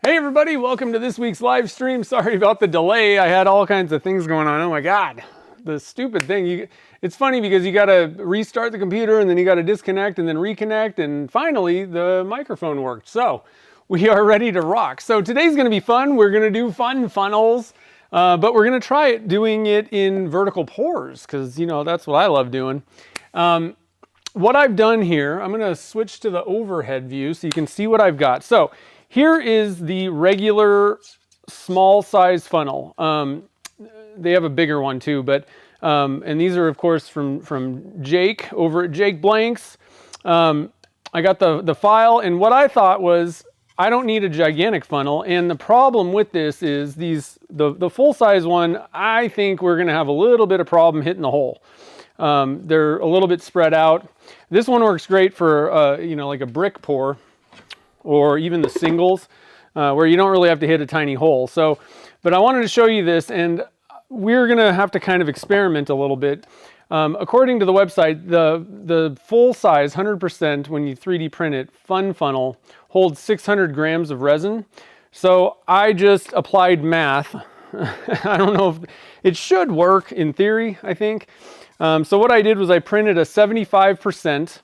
Hey everybody, welcome to this week's live stream. Sorry about the delay. I had all kinds of things going on. Oh my God, the stupid thing. It's funny because you got to restart the computer and then you got to disconnect and then reconnect, and finally the microphone worked. So we are ready to rock. So today's going to be fun. We're going to do fun funnels, but we're going to try doing it in vertical pours because, you know, that's what I love doing. What I've done here, I'm going to switch to the overhead view so you can see what I've got. So here is the regular small size funnel. They have a bigger one too, but and these are of course from Jake over at Jake Blanks. I got the file, and what I thought was I don't need a gigantic funnel, and the problem with this is the full size one. I think we're going to have a little bit of problem hitting the hole. They're a little bit spread out. This one works great for you know, like a brick pour, or even the singles, where you don't really have to hit a tiny hole. So, but I wanted to show you this, and we're gonna have to kind of experiment a little bit. According to the website, the full size 100% when you 3D print it fun funnel holds 600 grams of resin. So I just applied math. I don't know if it should work in theory, I think. So what I did was I printed a 75%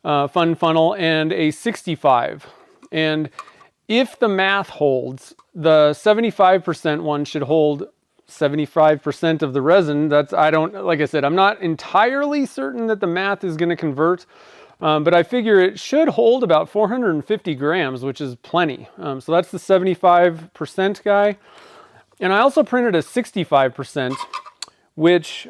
fun funnel and a 65. And if the math holds, the 75% one should hold 75% of the resin. Like I said, I'm not entirely certain that the math is going to convert, but I figure it should hold about 450 grams, which is plenty. So that's the 75% guy. And I also printed a 65%, which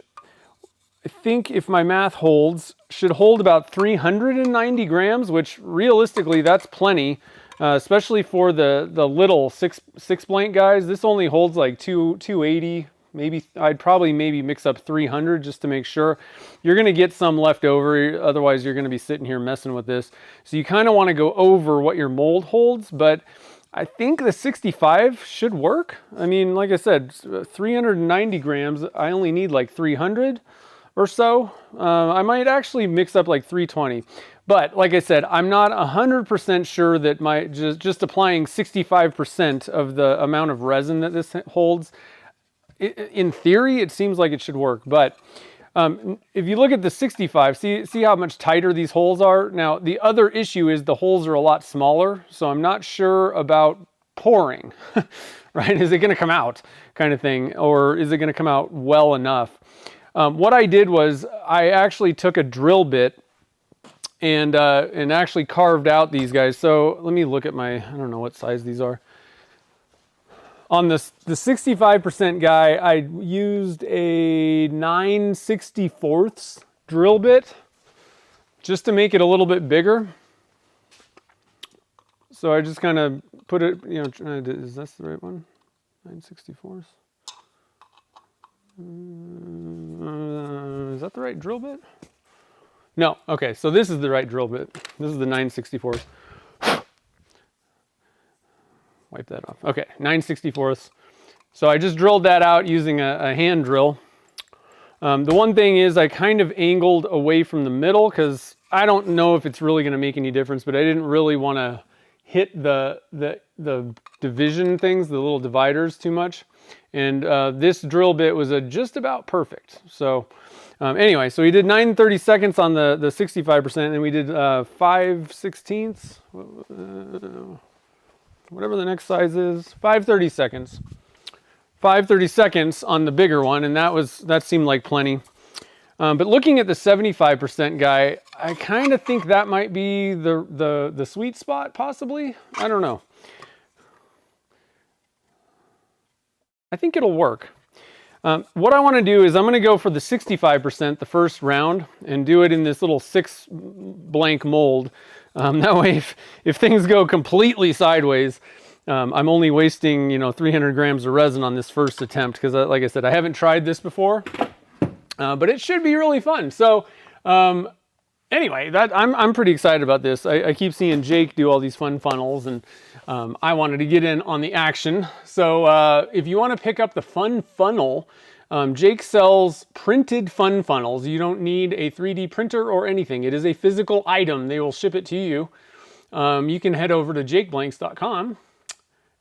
I think, if my math holds, should hold about 390 grams, which realistically that's plenty, especially for the little six blank guys. This only holds like 280. Maybe I'd probably mix up 300 just to make sure. You're going to get some left over, otherwise you're going to be sitting here messing with this. So you kind of want to go over what your mold holds, but I think the 65 should work. I mean, like I said, 390 grams, I only need like 300 or so. I might actually mix up like 320. But like I said, I'm not 100% sure that just applying 65% of the amount of resin that this holds, in theory, it seems like it should work. But if you look at the 65, see how much tighter these holes are? Now, the other issue is the holes are a lot smaller, so I'm not sure about pouring, right? Is it going to come out kind of thing, or is it going to come out well enough? What I did was I actually took a drill bit and actually carved out these guys. So let me look at I don't know what size these are. On the 65% guy, I used a 9/64 drill bit just to make it a little bit bigger. So I just kind of put it, you know, is this the right one? 9/64. Is that the right drill bit? No. Okay, so this is the right drill bit. This is the 9/64. Wipe that off. Okay, 9/64. So I just drilled that out using a hand drill. The one thing is I kind of angled away from the middle because I don't know if it's really going to make any difference, but I didn't really want to hit the division things, the little dividers, too much. And this drill bit was just about perfect. So anyway, so we did 9/32 on the 65%, and we did 5/16, whatever the next size is, 5/32. 5/32 on the bigger one, and that seemed like plenty. But looking at the 75% guy, I kind of think that might be the sweet spot, possibly. I don't know. I think it'll work. What I want to do is I'm going to go for the 65% the first round and do it in this little 6 blank mold. That way, if things go completely sideways, I'm only wasting, you know, 300 grams of resin on this first attempt because, like I said, I haven't tried this before, but it should be really fun. So anyway, I'm pretty excited about this. I keep seeing Jake do all these fun funnels, and I wanted to get in on the action. So if you want to pick up the fun funnel, Jake sells printed fun funnels. You don't need a 3D printer or anything. It is a physical item. They will ship it to you. You can head over to jakeblanks.com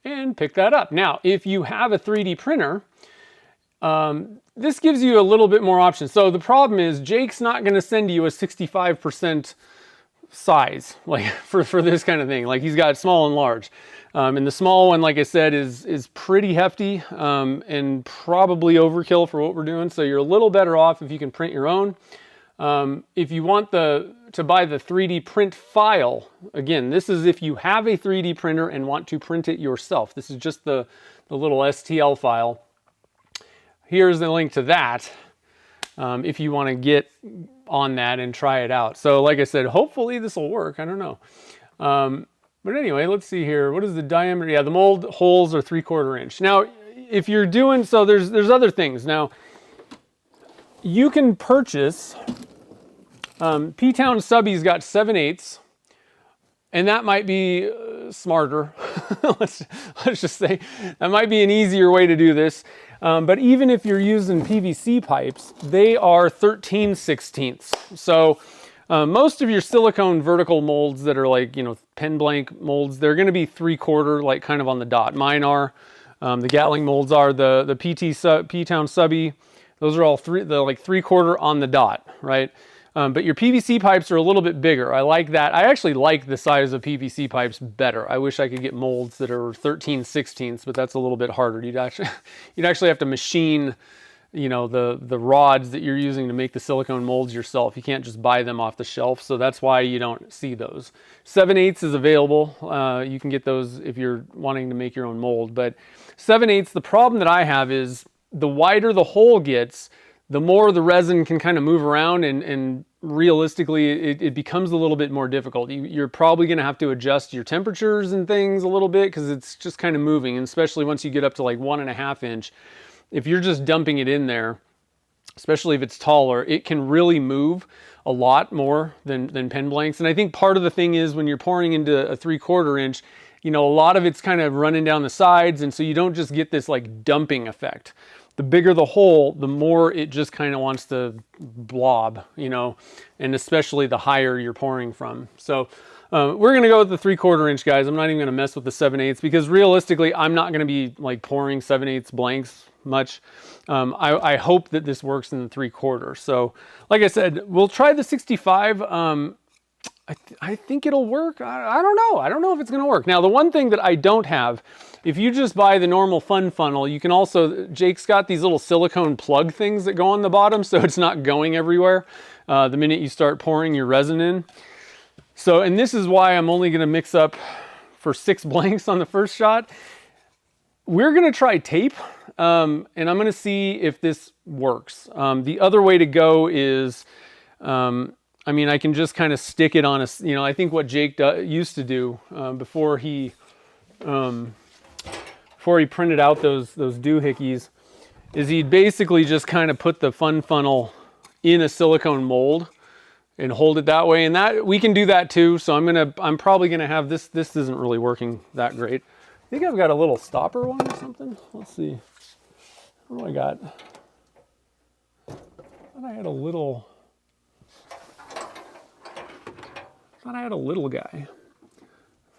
and pick that up. Now, if you have a 3D printer, this gives you a little bit more options. So the problem is Jake's not going to send you a 65% size like for this kind of thing. Like he's got small and large. And the small one, like I said, is pretty hefty and probably overkill for what we're doing. So you're a little better off if you can print your own. If you want to buy the 3D print file, again, this is if you have a 3D printer and want to print it yourself. This is just the little STL file. Here's the link to that if you want to get on that and try it out. So like I said, hopefully this will work. I don't know. But anyway, let's see here. What is the diameter? Yeah, the mold holes are 3/4 inch. Now, if you're doing, so there's other things. Now, you can purchase, P-Town Subby's got 7/8, and that might be smarter. let's just say that might be an easier way to do this. But even if you're using PVC pipes, they are 13/16. So most of your silicone vertical molds that are like, you know, pen blank molds, they're going to be 3/4, like kind of on the dot. Mine are. The Gatling molds are. The P-Town Subby, those are all like 3/4 on the dot, right? But your PVC pipes are a little bit bigger. I like that. I actually like the size of PVC pipes better. I wish I could get molds that are 13/16, but that's a little bit harder. You'd actually have to machine, you know, the rods that you're using to make the silicone molds yourself. You can't just buy them off the shelf, so that's why you don't see those. 7/8 is available. You can get those if you're wanting to make your own mold. But 7/8, the problem that I have is the wider the hole gets, the more the resin can kind of move around, and realistically it becomes a little bit more difficult. You're probably going to have to adjust your temperatures and things a little bit because it's just kind of moving, and especially once you get up to like 1.5 inch. If you're just dumping it in there, especially if it's taller, it can really move a lot more than pen blanks. And I think part of the thing is when you're pouring into a 3/4 inch, you know, a lot of it's kind of running down the sides, and so you don't just get this like dumping effect. The bigger the hole, the more it just kind of wants to blob, you know, and especially the higher you're pouring from. So we're going to go with the 3/4 inch, guys. I'm not even going to mess with the 7/8 because realistically, I'm not going to be like pouring 7/8 blanks much. I hope that this works in the 3/4. So like I said, we'll try the 65. I think it'll work. I don't know. I don't know if it's going to work. Now, the one thing that I don't have, if you just buy the normal fun funnel, you can also, Jake's got these little silicone plug things that go on the bottom, so it's not going everywhere the minute you start pouring your resin in. So, and this is why I'm only going to mix up for 6 blanks on the first shot. We're going to try tape, and I'm going to see if this works. The other way to go is, I mean, I can just kind of stick it on a, you know, I think what Jake used to do before he printed out those doohickeys is he'd basically just kind of put the fun funnel in a silicone mold and hold it that way. And that we can do that too. So I'm probably gonna have this. This isn't really working that great. I think I've got a little stopper one or something. Let's see. What do I got? I thought I had a little. I had a little guy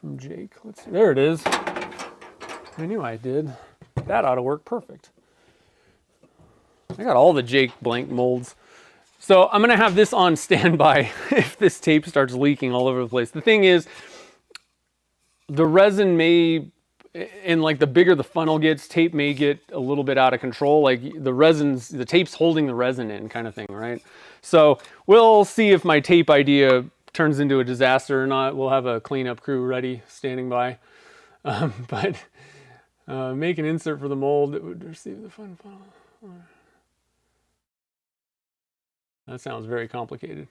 from Jake. Let's see. There it is. I knew I did. That ought to work perfect. I got all the Jake blank molds. So I'm going to have this on standby if this tape starts leaking all over the place. The thing is, the resin may, and like the bigger the funnel gets, tape may get a little bit out of control. Like the tape's holding the resin in kind of thing, right? So we'll see if my tape idea turns into a disaster or not. We'll have a cleanup crew ready, standing by. But make an insert for the mold that would receive the fun funnel. That sounds very complicated.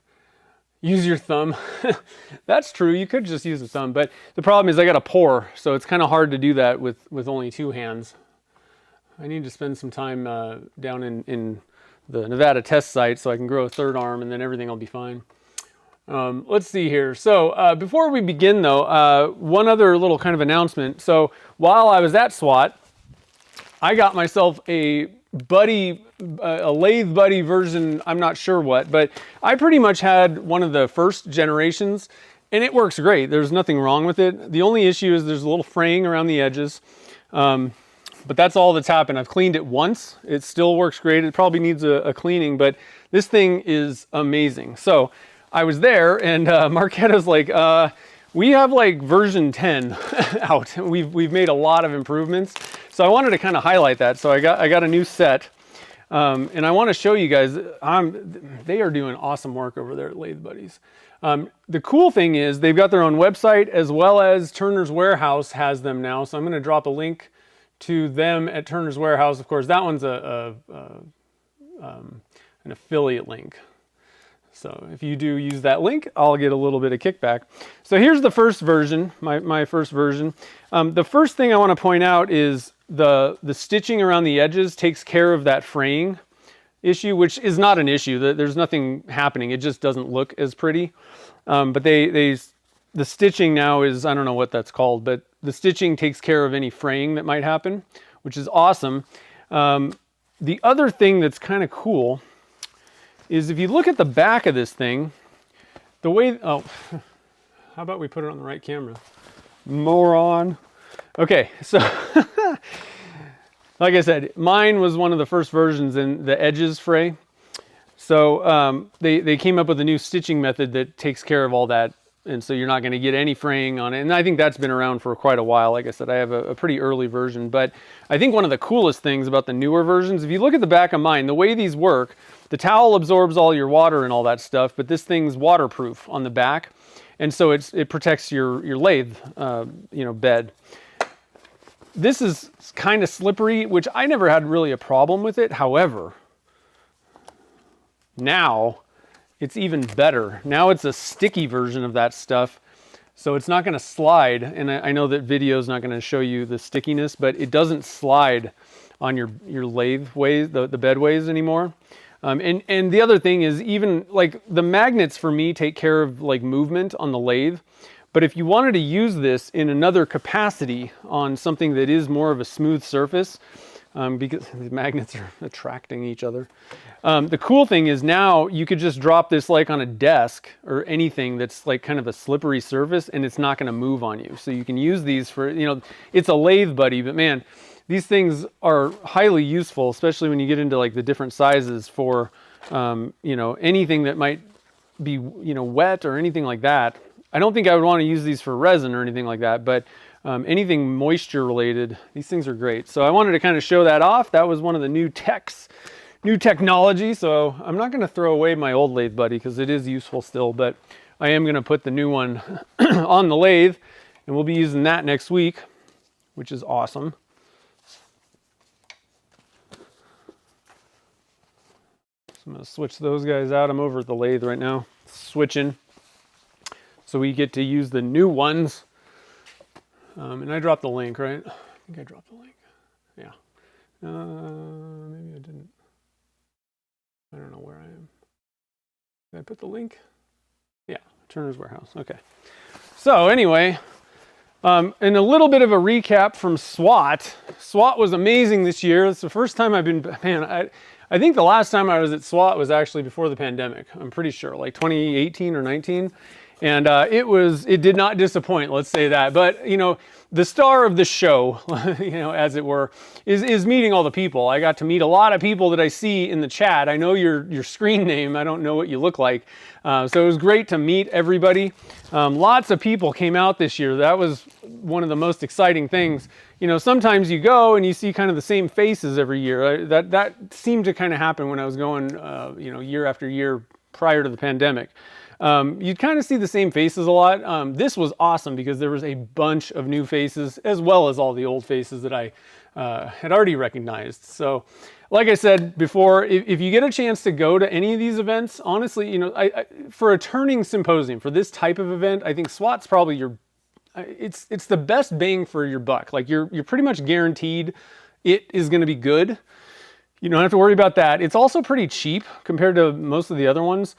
Use your thumb. That's true. You could just use a thumb, but the problem is I got to pour, so it's kind of hard to do that with only 2 hands. I need to spend some time down in the Nevada test site so I can grow a 3rd arm, and then everything will be fine. Let's see here. So before we begin though, one other little kind of announcement. So while I was at SWAT, I got myself a Lathe Buddy version, I'm not sure what, but I pretty much had one of the first generations, And it works great. There's nothing wrong with it. The only issue is there's a little fraying around the edges. But that's all that's happened. I've cleaned it once. It still works great. It probably needs a cleaning, but this thing is amazing. So I was there and Marquetta's like, we have like version 10 out. We've made a lot of improvements. So I wanted to kind of highlight that. So I got a new set. And I want to show you guys, they are doing awesome work over there at Lathe Buddies. The cool thing is they've got their own website, as well as Turner's Warehouse has them now. So I'm going to drop a link to them at Turner's Warehouse. Of course, that one's an affiliate link. So if you do use that link, I'll get a little bit of kickback. So here's the first version, my first version. The first thing I want to point out is the stitching around the edges takes care of that fraying issue, which is not an issue. There's nothing happening. It just doesn't look as pretty. But the stitching now is, I don't know what that's called, but the stitching takes care of any fraying that might happen, which is awesome. The other thing that's kind of cool is if you look at the back of this thing, the way, oh, how about we put it on the right camera? Moron. Okay, so like I said, mine was one of the first versions and the edges fray. So they came up with a new stitching method that takes care of all that. And so you're not going to get any fraying on it. And I think that's been around for quite a while. Like I said, I have a pretty early version. But I think one of the coolest things about the newer versions, if you look at the back of mine, the way these work, the towel absorbs all your water and all that stuff, but this thing's waterproof on the back. And so it protects your lathe bed. This is kind of slippery, which I never had really a problem with it. However, now it's even better. Now it's a sticky version of that stuff, so it's not going to slide. And I know that video is not going to show you the stickiness, but it doesn't slide on your lathe ways, the bed ways anymore. And the other thing is, even like the magnets for me take care of like movement on the lathe. But if you wanted to use this in another capacity on something that is more of a smooth surface, because the magnets are attracting each other. The cool thing is now you could just drop this like on a desk or anything that's like kind of a slippery surface, and it's not going to move on you. So you can use these for, it's a Lathe Buddy, but man, these things are highly useful, especially when you get into like the different sizes for, anything that might be, wet or anything like that. I don't think I would want to use these for resin or anything like that, but anything moisture related, these things are great. So I wanted to kind of show that off. That was one of the new technology. So I'm not going to throw away my old Lathe Buddy because it is useful still, but I am going to put the new one on the lathe, and we'll be using that next week, which is awesome. So I'm going to switch those guys out. I'm over at the lathe right now, switching. So we get to use the new ones. And I dropped the link, right? I think I dropped the link. Yeah. Maybe I didn't. I don't know where I am. Did I put the link? Yeah, Turner's Warehouse. Okay. So anyway, and a little bit of a recap from SWAT. SWAT was amazing this year. It's the first time I've been, man, I think the last time I was at SWAT was actually before the pandemic. I'm pretty sure, like 2018 or 19. And it did not disappoint, let's say that. But, the star of the show, as it were, is meeting all the people. I got to meet a lot of people that I see in the chat. I know your screen name. I don't know what you look like. So it was great to meet everybody. Lots of people came out this year. That was one of the most exciting things. Sometimes you go and you see kind of the same faces every year. That seemed to kind of happen when I was going, year after year prior to the pandemic. You'd kind of see the same faces a lot. This was awesome because there was a bunch of new faces as well as all the old faces that I had already recognized. So like I said before, if you get a chance to go to any of these events, honestly, for a turning symposium, for this type of event, I think SWAT's probably it's the best bang for your buck. Like you're pretty much guaranteed it is going to be good. You don't have to worry about that. It's also pretty cheap compared to most of the other ones.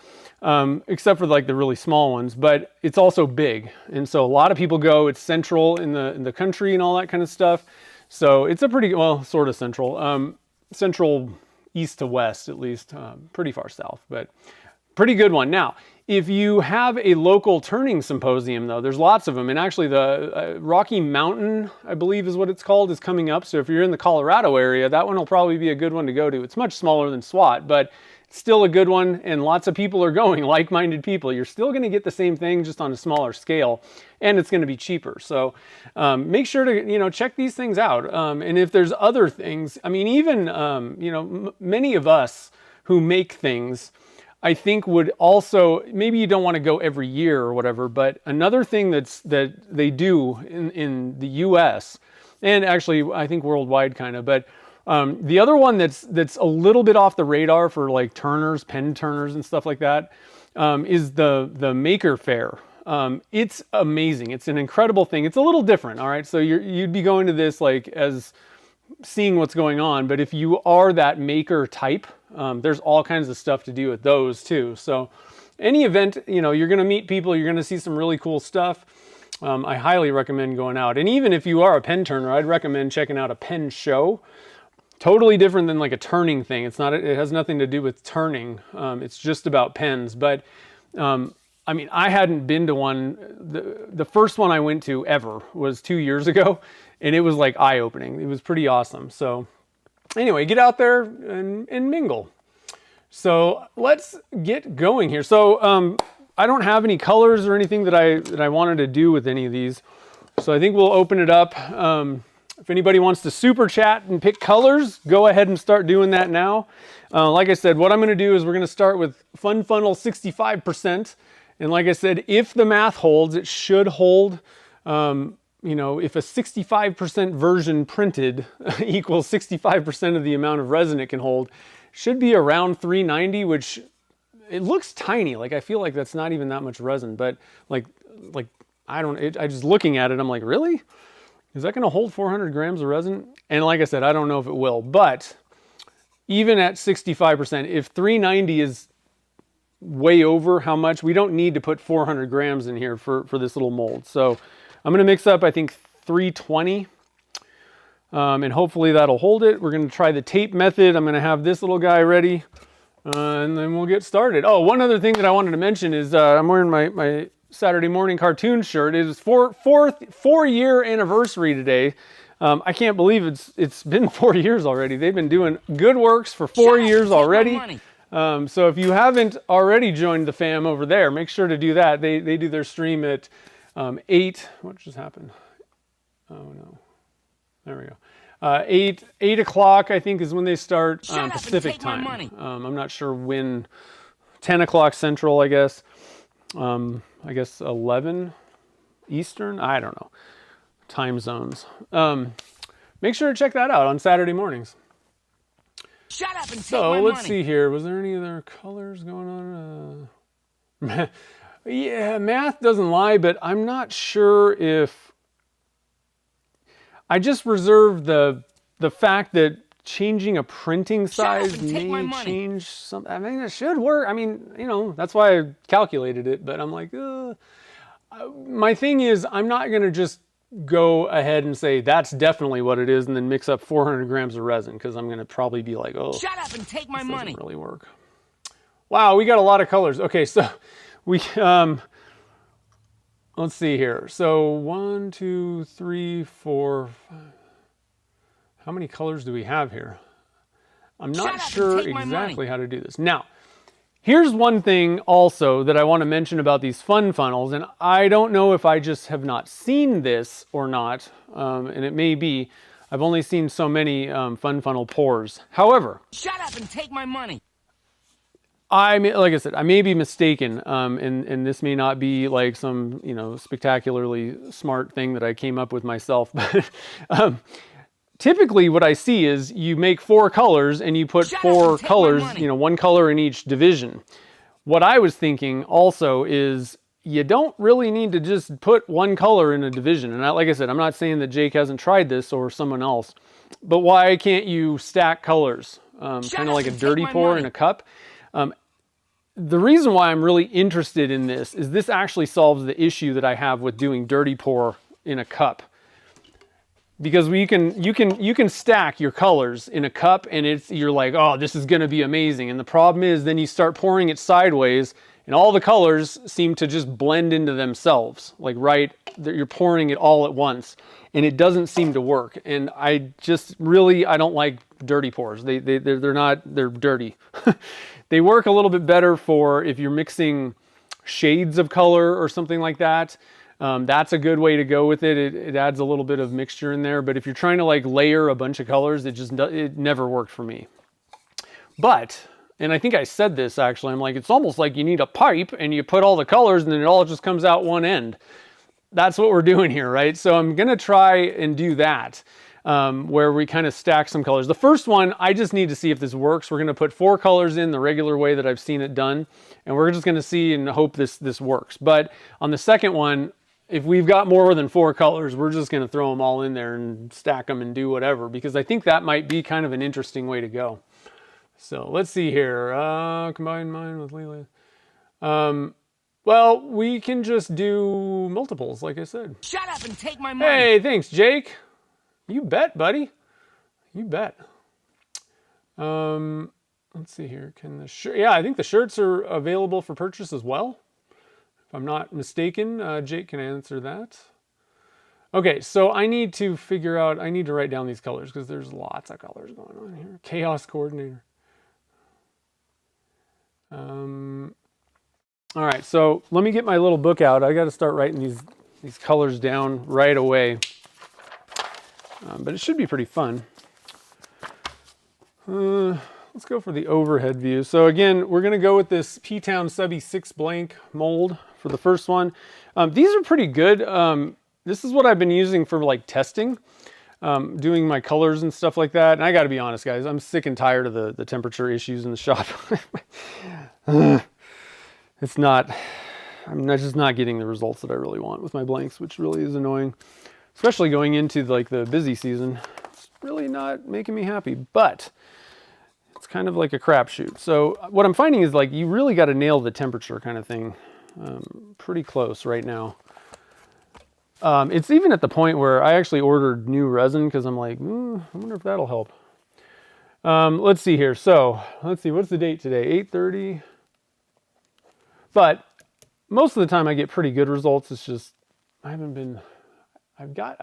Except for like the really small ones, but it's also big. And so a lot of people go. It's central in the country and all that kind of stuff. So it's a pretty, well, sort of central, central east to west, at least, pretty far south, but Pretty good one. Now, if you have a local turning symposium, though, there's lots of them. And actually the Rocky Mountain, I believe is what it's called, is coming up. So if you're in the Colorado area, that one will probably be a good one to go to. It's much smaller than SWAT, but it's still a good one. And lots of people are going, like-minded people. You're still going to get the same thing, just on a smaller scale. And it's going to be cheaper. So make sure to, check these things out. And if there's other things, I mean, even, many of us who make things, I think would also, maybe you don't want to go every year or whatever, but another thing that they do in the US, and actually I think worldwide kind of, but the other one that's a little bit off the radar for like turners, pen turners and stuff like that, is the Maker Faire. It's amazing. It's an incredible thing. It's a little different. All right. So you'd be going to this like as seeing what's going on, but if you are that maker type, there's all kinds of stuff to do with those too. So any event, you're going to meet people, you're going to see some really cool stuff. I highly recommend going out. And even if you are a pen turner, I'd recommend checking out a pen show. Totally different than like a turning thing. It has nothing to do with turning. It's just about pens. But I mean, I hadn't been to one. The first one I went to ever was 2 years ago, and it was like eye-opening. It was pretty awesome. So anyway, get out there and mingle. So let's get going here. So I don't have any colors or anything that I wanted to do with any of these. So I think we'll open it up. If anybody wants to super chat and pick colors, go ahead and start doing that now. Like I said, what I'm going to do is we're going to start with Fun Funnel 65%. And like I said, if the math holds, it should hold. If a 65% version printed equals 65% of the amount of resin it can hold, should be around 390, which it looks tiny. Like I feel like that's not even that much resin, but like I just looking at it, I'm like, really? Is that going to hold 400 grams of resin? And like I said, I don't know if it will, but even at 65%, if 390 is way over how much, we don't need to put 400 grams in here for this little mold. So I'm going to mix up, I think 320, and hopefully that'll hold it. We're going to try the tape method. I'm going to have this little guy ready, and then we'll get started. Oh, one other thing that I wanted to mention is I'm wearing my Saturday morning cartoon shirt. It is four-year anniversary today. I can't believe it's been 4 years already. They've been doing good works for 4 years already. So if you haven't already joined the fam over there, make sure to do that. They do their stream at 8. What just happened? Oh no, there we go. 8 o'clock I think is when they start Pacific time. I'm not sure when. 10 o'clock Central, I guess. I guess 11 Eastern. I don't know. Time zones. Make sure to check that out on Saturday mornings. Shut up and take my So money. let's see here. Was there any other colors going on? Yeah, math doesn't lie, but I'm not sure if I just reserve the fact that changing a printing size may change something. I mean, it should work. I mean, that's why I calculated it, but I'm like, my thing is, I'm not going to just go ahead and say that's definitely what it is and then mix up 400 grams of resin, because I'm going to probably be like, oh, shut up and take my money. Doesn't really work. Wow, we got a lot of colors. Okay, so we let's see here. So 1, 2, 3, 4, 5. How many colors do we have here? I'm not sure exactly how to do this. Now, here's one thing also that I want to mention about these fun funnels, and I don't know if I just have not seen this or not, and it may be. I've only seen so many fun funnel pours. However, shut up and take my money. Like I said, I may be mistaken, and this may not be like some spectacularly smart thing that I came up with myself, but typically what I see is you make 4 colors and you put 4 colors, one color in each division. What I was thinking also is you don't really need to just put 1 color in a division. And like I said, I'm not saying that Jake hasn't tried this or someone else, but why can't you stack colors? Kind of like a dirty pour in a cup. The reason why I'm really interested in this is this actually solves the issue that I have with doing dirty pour in a cup. because you can stack your colors in a cup, and you're like, oh, this is going to be amazing. And the problem is then you start pouring it sideways, and all the colors seem to just blend into themselves. Like you're pouring it all at once, and it doesn't seem to work. And I don't like dirty pours. They're dirty. They work a little bit better for if you're mixing shades of color or something like that. That's a good way to go with it. It adds a little bit of mixture in there. But if you're trying to like layer a bunch of colors, it never worked for me. But, and I think I said this actually, I'm like, it's almost like you need a pipe and you put all the colors and then it all just comes out one end. That's what we're doing here, right? So I'm going to try and do that, where we kind of stack some colors. The first one, I just need to see if this works. We're going to put 4 colors in the regular way that I've seen it done, and we're just going to see and hope this works. But on the second one, if we've got more than 4 colors, we're just going to throw them all in there and stack them and do whatever, because I think that might be kind of an interesting way to go. So let's see here. Combine mine with Lila. Well, we can just do multiples, like I said. Shut up and take my money. Hey, thanks, Jake. You bet, buddy. You bet. Let's see here. Can the shirt? Yeah, I think the shirts are available for purchase as well, if I'm not mistaken. Jake can answer that. Okay, so I need to write down these colors because there's lots of colors going on here. Chaos coordinator. All right, so let me get my little book out. I got to start writing these colors down right away. But it should be pretty fun. Let's go for the overhead view. So again, we're going to go with this P-Town Subby 6 blank mold for the first one. These are pretty good. This is what I've been using for like testing, doing my colors and stuff like that. And I got to be honest, guys, I'm sick and tired of the temperature issues in the shop. I'm just not getting the results that I really want with my blanks, which really is annoying, especially going into like the busy season. It's really not making me happy, but it's kind of like a crapshoot. So what I'm finding is like, you really got to nail the temperature kind of thing. Pretty close right now. It's even at the point where I actually ordered new resin because I'm like, I wonder if that'll help. Let's see here. So let's see, what's the date today? 8:30. But most of the time I get pretty good results. It's just, I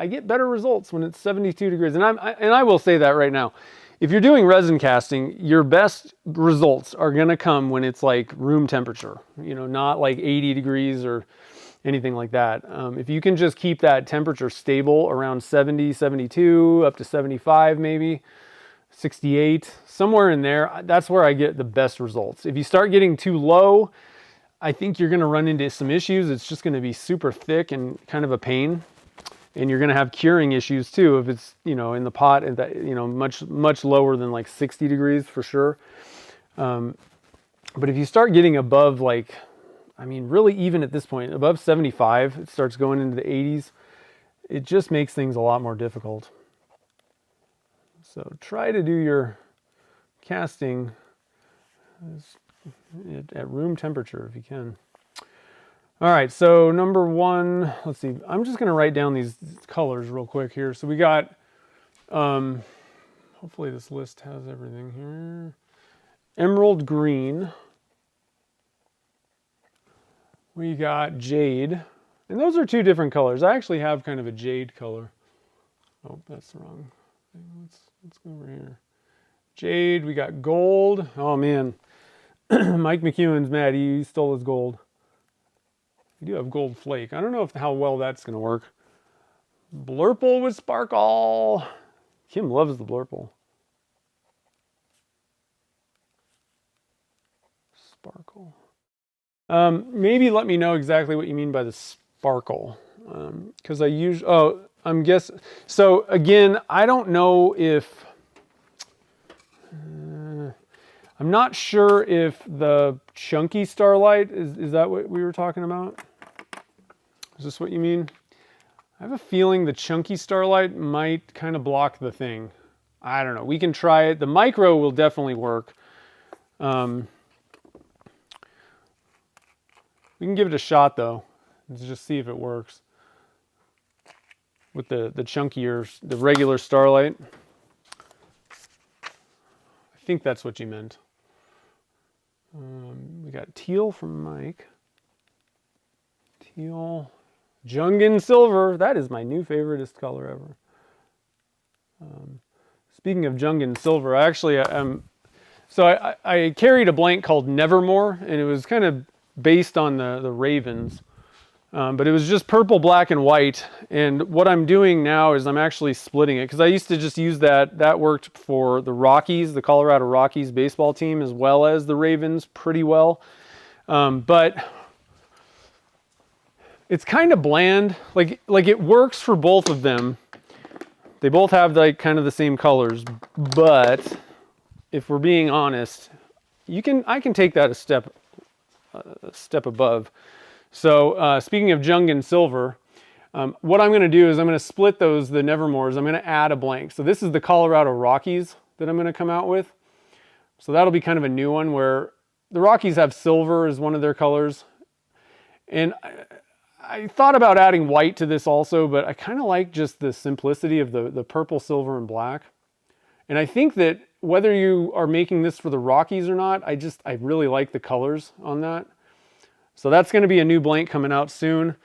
get better results when it's 72 degrees. And I will say that right now. If you're doing resin casting, your best results are going to come when it's like room temperature, not like 80 degrees or anything like that. If you can just keep that temperature stable around 70, 72, up to 75 maybe, 68, somewhere in there, that's where I get the best results. If you start getting too low, I think you're going to run into some issues. It's just going to be super thick and kind of a pain. And you're going to have curing issues too if it's, in the pot and that, much lower than like 60 degrees for sure. But if you start getting above really even at this point, above 75, it starts going into the 80s. It just makes things a lot more difficult. So try to do your casting at room temperature if you can. All right, so number 1, let's see. I'm just going to write down these colors real quick here. So we got, hopefully this list has everything here. Emerald green. We got jade. And those are 2 different colors. I actually have kind of a jade color. Oh, that's the wrong thing. Let's go over here. Jade, we got gold. Oh man, Mike McEwen's mad. He stole his gold. We do have gold flake. I don't know how well that's going to work. Blurple with sparkle. Kim loves the blurple. Sparkle. Maybe let me know exactly what you mean by the sparkle. Because I'm guessing. So again, I don't know if... I'm not sure if the chunky starlight, is that what we were talking about? Is this what you mean? I have a feeling the chunky starlight might kind of block the thing. I don't know. We can try it. The micro will definitely work. We can give it a shot though, and just see if it works. with the chunkier, the regular Starlight. I think that's what you meant. We got teal from Mike. Teal. Jungin Silver. That is my new favoriteest color ever. Speaking of Jungin Silver, I actually I carried a blank called Nevermore, and it was kind of based on the Ravens. But it was just purple, black, and white. And what I'm doing now is I'm actually splitting it, because I used to just use that. That worked for the Rockies, the Colorado Rockies baseball team, as well as the Ravens pretty well. But it's kind of bland. Like it works for both of them. They both have like kind of the same colors. But if we're being honest, I can take that a step above. So speaking of Jungin Silver, what I'm going to do is I'm going to split the Nevermores. I'm going to add a blank. So this is the Colorado Rockies that I'm going to come out with. So that'll be kind of a new one, where the Rockies have silver as one of their colors. And I thought about adding white to this also, but I kind of like just the simplicity of the purple, silver, and black. And I think that whether you are making this for the Rockies or not, I really like the colors on that. So that's going to be a new blank coming out soon.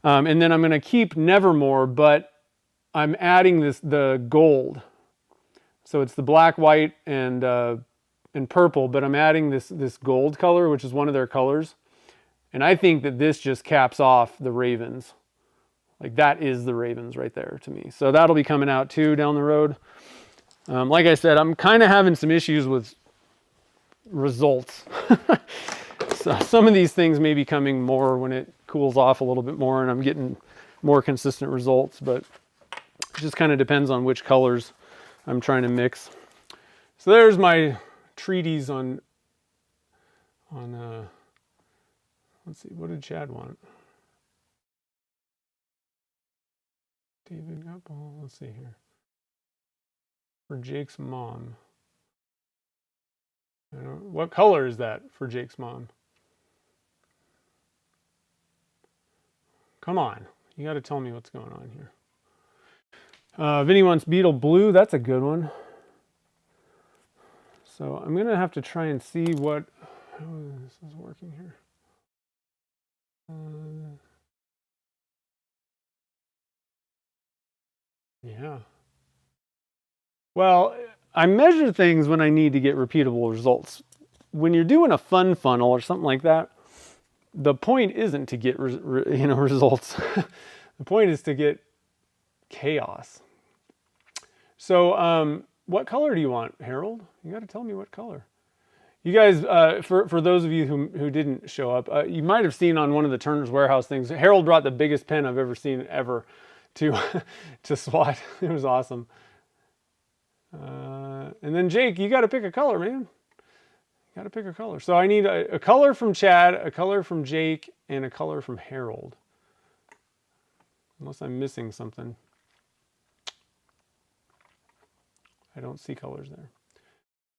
And then I'm going to keep Nevermore, but I'm adding the gold. So it's the black, white, and purple, but I'm adding this gold color, which is one of their colors. And I think that this just caps off the Ravens. Like, that is the Ravens right there to me. So that'll be coming out too down the road. Like I said, I'm kind of having some issues with results. So some of these things may be coming more when it cools off a little bit more and I'm getting more consistent results, but it just kind of depends on which colors I'm trying to mix. So there's my treatise on let's see, what did Chad want? David Gutball, let's see here. For Jake's mom. What color is that for Jake's mom? Come on, you got to tell me what's going on here. Vinny wants Beetle Blue. That's a good one. So I'm going to have to try and see how this is working here. Yeah. Well, I measure things when I need to get repeatable results. When you're doing a fun funnel or something like that, the point isn't to get results. The point is to get chaos. So what color do you want, Harold? You got to tell me what color. You guys, for those of you who didn't show up, you might have seen on one of the Turner's Warehouse things, Harold brought the biggest pen I've ever seen to SWAT. It was awesome. And then Jake, you got to pick a color, man. Got to pick a color. So I need a color from Chad, a color from Jake, and a color from Harold. Unless I'm missing something. I don't see colors there.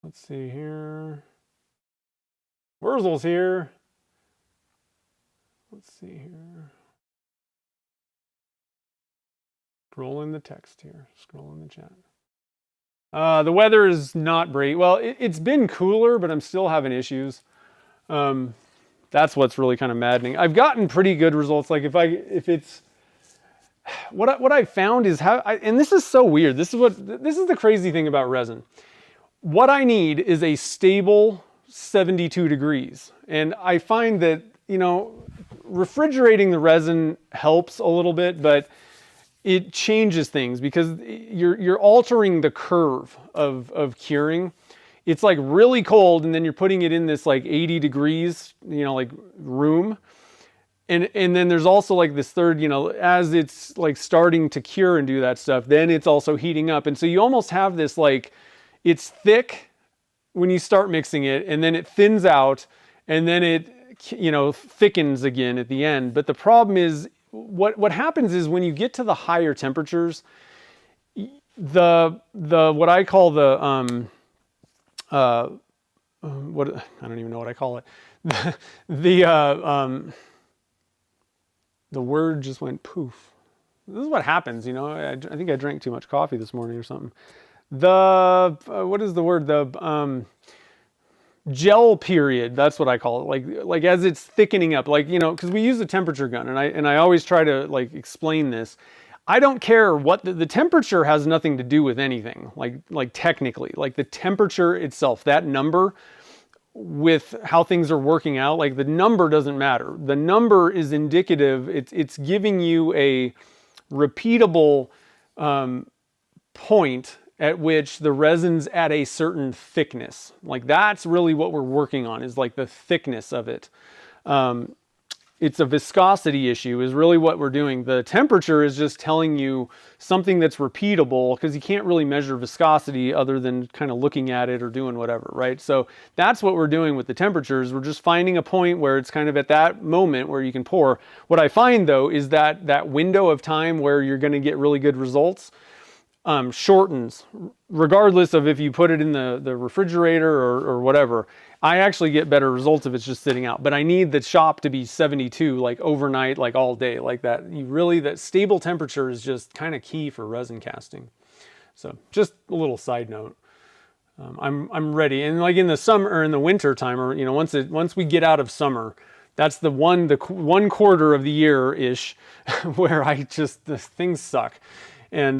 Let's see here. Wurzel's here. Let's see here. Scrolling the text here. Scrolling the chat. The weather is not great. Well, it's been cooler, but I'm still having issues. That's what's really kind of maddening. I've gotten pretty good results. Like if it's what I found is and this is so weird. This is the crazy thing about resin. What I need is a stable 72 degrees, and I find that refrigerating the resin helps a little bit, but it changes things because you're altering the curve of curing. It's like really cold, and then you're putting it in this like 80 degrees, like room. And then there's also like this third, as it's like starting to cure and do that stuff, then it's also heating up. And so you almost have this like, it's thick when you start mixing it, and then it thins out, and then it, thickens again at the end. But the problem is, what happens is when you get to the higher temperatures, what I call the what I don't even know what I call it. The word just went poof. This is what happens, you know. I think I drank too much coffee this morning or something. The, what is the word? The gel period, that's what I call it. Like as it's thickening up, like, you know, because we use a temperature gun, and I always try to like explain this. I don't care what the temperature has nothing to do with anything, like technically, like the temperature itself, that number with how things are working out, like the number doesn't matter. The number is indicative. It's giving you a repeatable point at which the resin's at a certain thickness. Like that's really what we're working on, is like the thickness of it. It's a viscosity issue is really what we're doing. The temperature is just telling you something that's repeatable, because you can't really measure viscosity other than kind of looking at it or doing whatever, right? So that's what we're doing with the temperatures. We're just finding a point where it's kind of at that moment where you can pour. What I find though is that that window of time where you're going to get really good results shortens, regardless of if you put it in the refrigerator or whatever. I actually get better results if it's just sitting out, but I need the shop to be 72, like overnight, like all day, like that. That stable temperature is just kind of key for resin casting. So just a little side note. I'm ready, and like in the summer or in the winter time, or you know, once we get out of summer, that's the one quarter of the year ish where the things suck. And,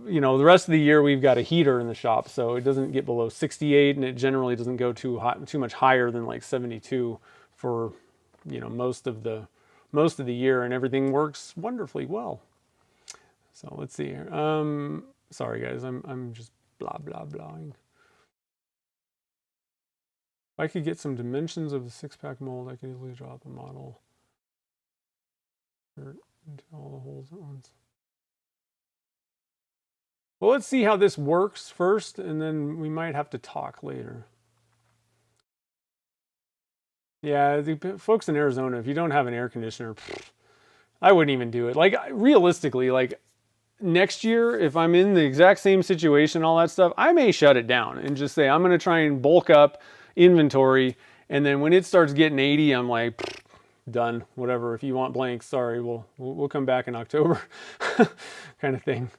you know, the rest of the year we've got a heater in the shop, so it doesn't get below 68, and it generally doesn't go too much higher than like 72 for, you know, most of the year, and everything works wonderfully well. So let's see here. Sorry guys, I'm just blah blah blahing. If I could get some dimensions of the 6-pack mold, I could easily draw the model into all the holes at once. Well, let's see how this works first, and then we might have to talk later. Yeah, the folks in Arizona, if you don't have an air conditioner, I wouldn't even do it. Like, realistically, like, next year, if I'm in the exact same situation, all that stuff, I may shut it down and just say, I'm going to try and bulk up inventory, and then when it starts getting 80, I'm like, done, whatever. If you want blanks, sorry, we'll come back in October, kind of thing.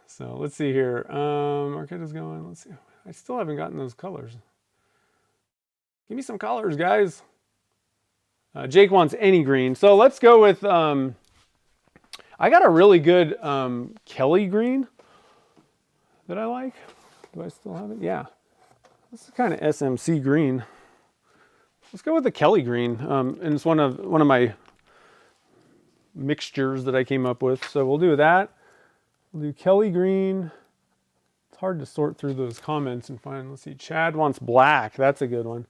So let's see here. Marquetta's going. Let's see. I still haven't gotten those colors. Give me some colors, guys. Jake wants any green. So let's go with, I got a really good Kelly green that I like. Do I still have it? Yeah. This is kind of SMC green. Let's go with the Kelly green. And it's one of my mixtures that I came up with. So we'll do that. We'll do Kelly green. It's hard to sort through those comments and find. Let's see. Chad wants black. That's a good one.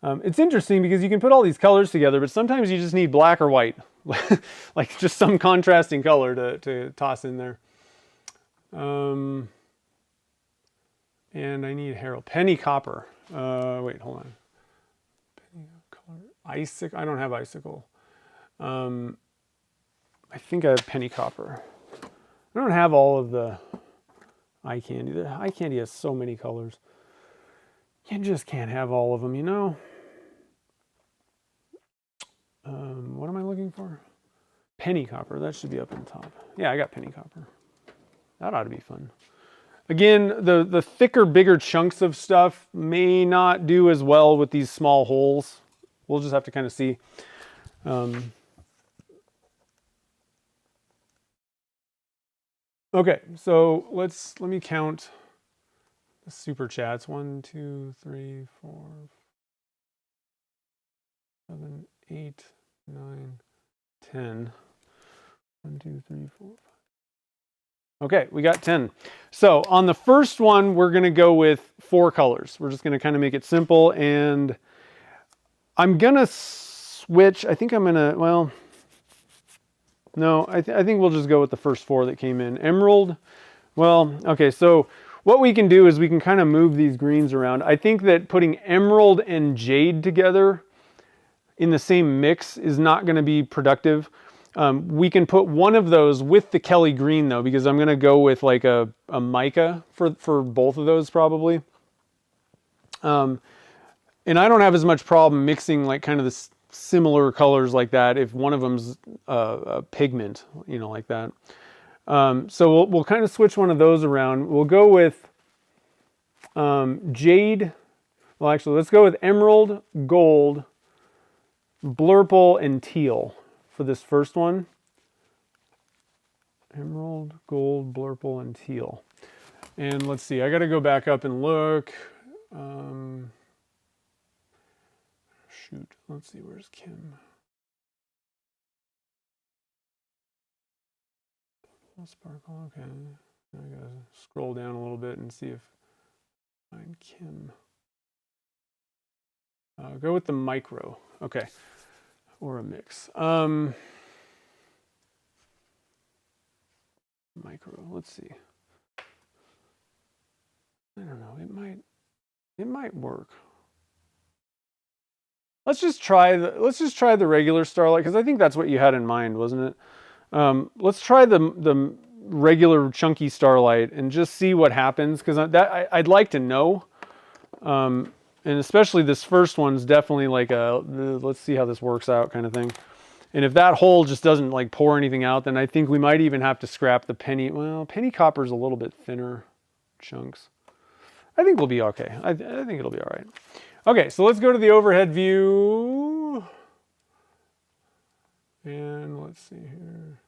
It's interesting because you can put all these colors together, but sometimes you just need black or white. Like just some contrasting color to toss in there. And I need Harold. Penny copper. Wait, hold on. Penny color. Icicle. I don't have icicle. I think I have penny copper. I don't have all of the eye candy. The eye candy has so many colors. You just can't have all of them, you know? What am I looking for? Penny copper. That should be up on top. Yeah, I got penny copper. That ought to be fun. Again, the thicker, bigger chunks of stuff may not do as well with these small holes. We'll just have to kind of see. Okay, so let me count the super chats. 1, 2, 3, 4, 7, 8, 9, 10. 1, 2, 3, 4, 5. Okay, we got 10. So on the first one, we're going to go with 4 colors. We're just going to kind of make it simple, and I'm going to switch. I think I'm going to, well, no, I think we'll just go with the first 4 that came in. Emerald. Well, okay, so what we can do is we can kind of move these greens around. I think that putting emerald and jade together in the same mix is not going to be productive. We can put one of those with the Kelly green though, because I'm going to go with like a mica for both of those probably. And I don't have as much problem mixing like kind of the similar colors like that if one of them's a pigment, you know, like that. So we'll kind of switch one of those around. We'll go with jade. Well, actually, let's go with emerald, gold, blurple, and teal for this first one. Emerald, gold, blurple, and teal. And let's see, I got to go back up and look. Shoot, let's see, where's Kim? Sparkle, okay. I got to scroll down a little bit and see if I find Kim. Go with the micro, okay, or a mix. Micro, let's see. I don't know, it might work. Let's just try the regular Starlight, because I think that's what you had in mind, wasn't it? Let's try the regular chunky Starlight and just see what happens, because I'd like to know. And especially this first one's definitely like let's see how this works out kind of thing. And if that hole just doesn't like pour anything out, then I think we might even have to scrap the penny. Well, penny copper's a little bit thinner chunks. I think we'll be okay. I think it'll be all right. Okay, so let's go to the overhead view. And let's see here.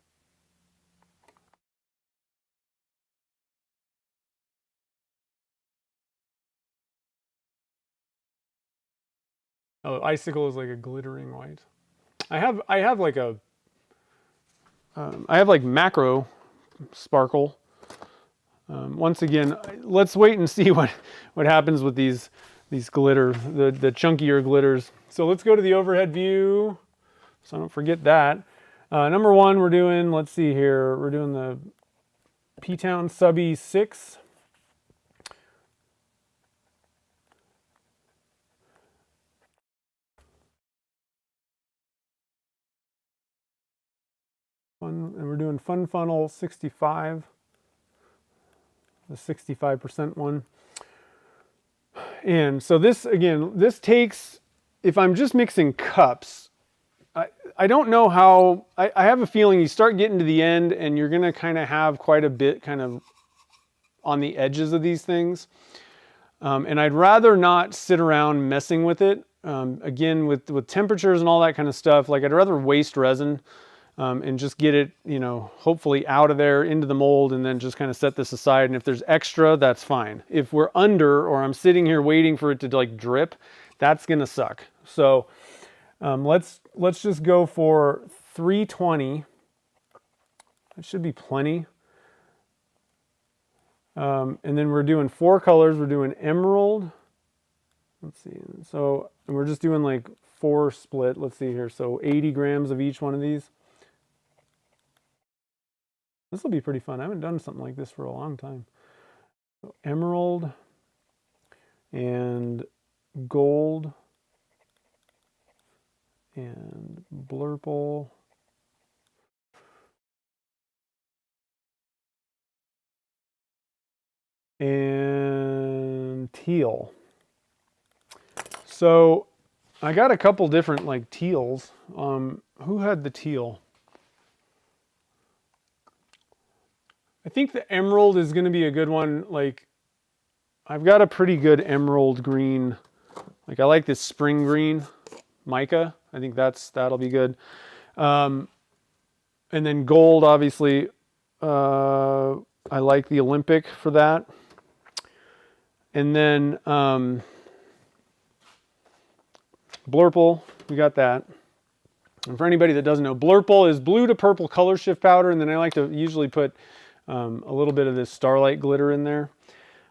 Oh, icicle is like a glittering white. I have like a I have like macro sparkle. Once again, let's wait and see what happens with these glitter, the chunkier glitters. So let's go to the overhead view, so I don't forget that. Number one, we're doing, let's see here, we're doing the P-Town Subby 6. And we're doing Fun Funnel 65, the 65% one. And so this, again, this takes, if I'm just mixing cups, I don't know how, I have a feeling you start getting to the end and you're going to kind of have quite a bit kind of on the edges of these things. And I'd rather not sit around messing with it. Again, with temperatures and all that kind of stuff, like I'd rather waste resin and just get it, you know, hopefully out of there into the mold, and then just kind of set this aside. And if there's extra, that's fine. If we're under, or I'm sitting here waiting for it to like drip, that's gonna suck. So let's just go for 320. That should be plenty. And then we're doing 4 colors. We're doing emerald. Let's see. So and we're just doing like 4 split. Let's see here. So 80 grams of each one of these. This will be pretty fun. I haven't done something like this for a long time. So emerald and gold and blurple and teal. So I got a couple different like teals. Who had the teal? I think the emerald is going to be a good one. Like, I've got a pretty good emerald green. Like, I like this spring green mica. I think that'll be good. And then gold, obviously. I like the Olympic for that. And then blurple, we got that. And for anybody that doesn't know, blurple is blue to purple color shift powder. And then I like to usually put a little bit of this Starlight glitter in there.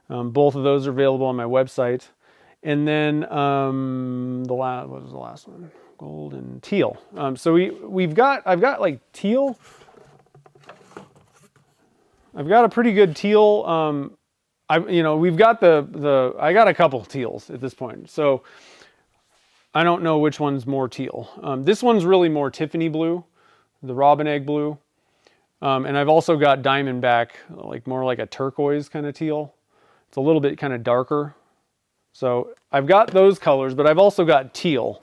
Both of those are available on my website. And then what was the last one? Gold and teal. So I've got like teal. I've got a pretty good teal. We've got I got a couple teals at this point. So I don't know which one's more teal. This one's really more Tiffany blue, the robin egg blue. And I've also got Diamondback, like more like a turquoise kind of teal. It's a little bit kind of darker. So I've got those colors, but I've also got teal.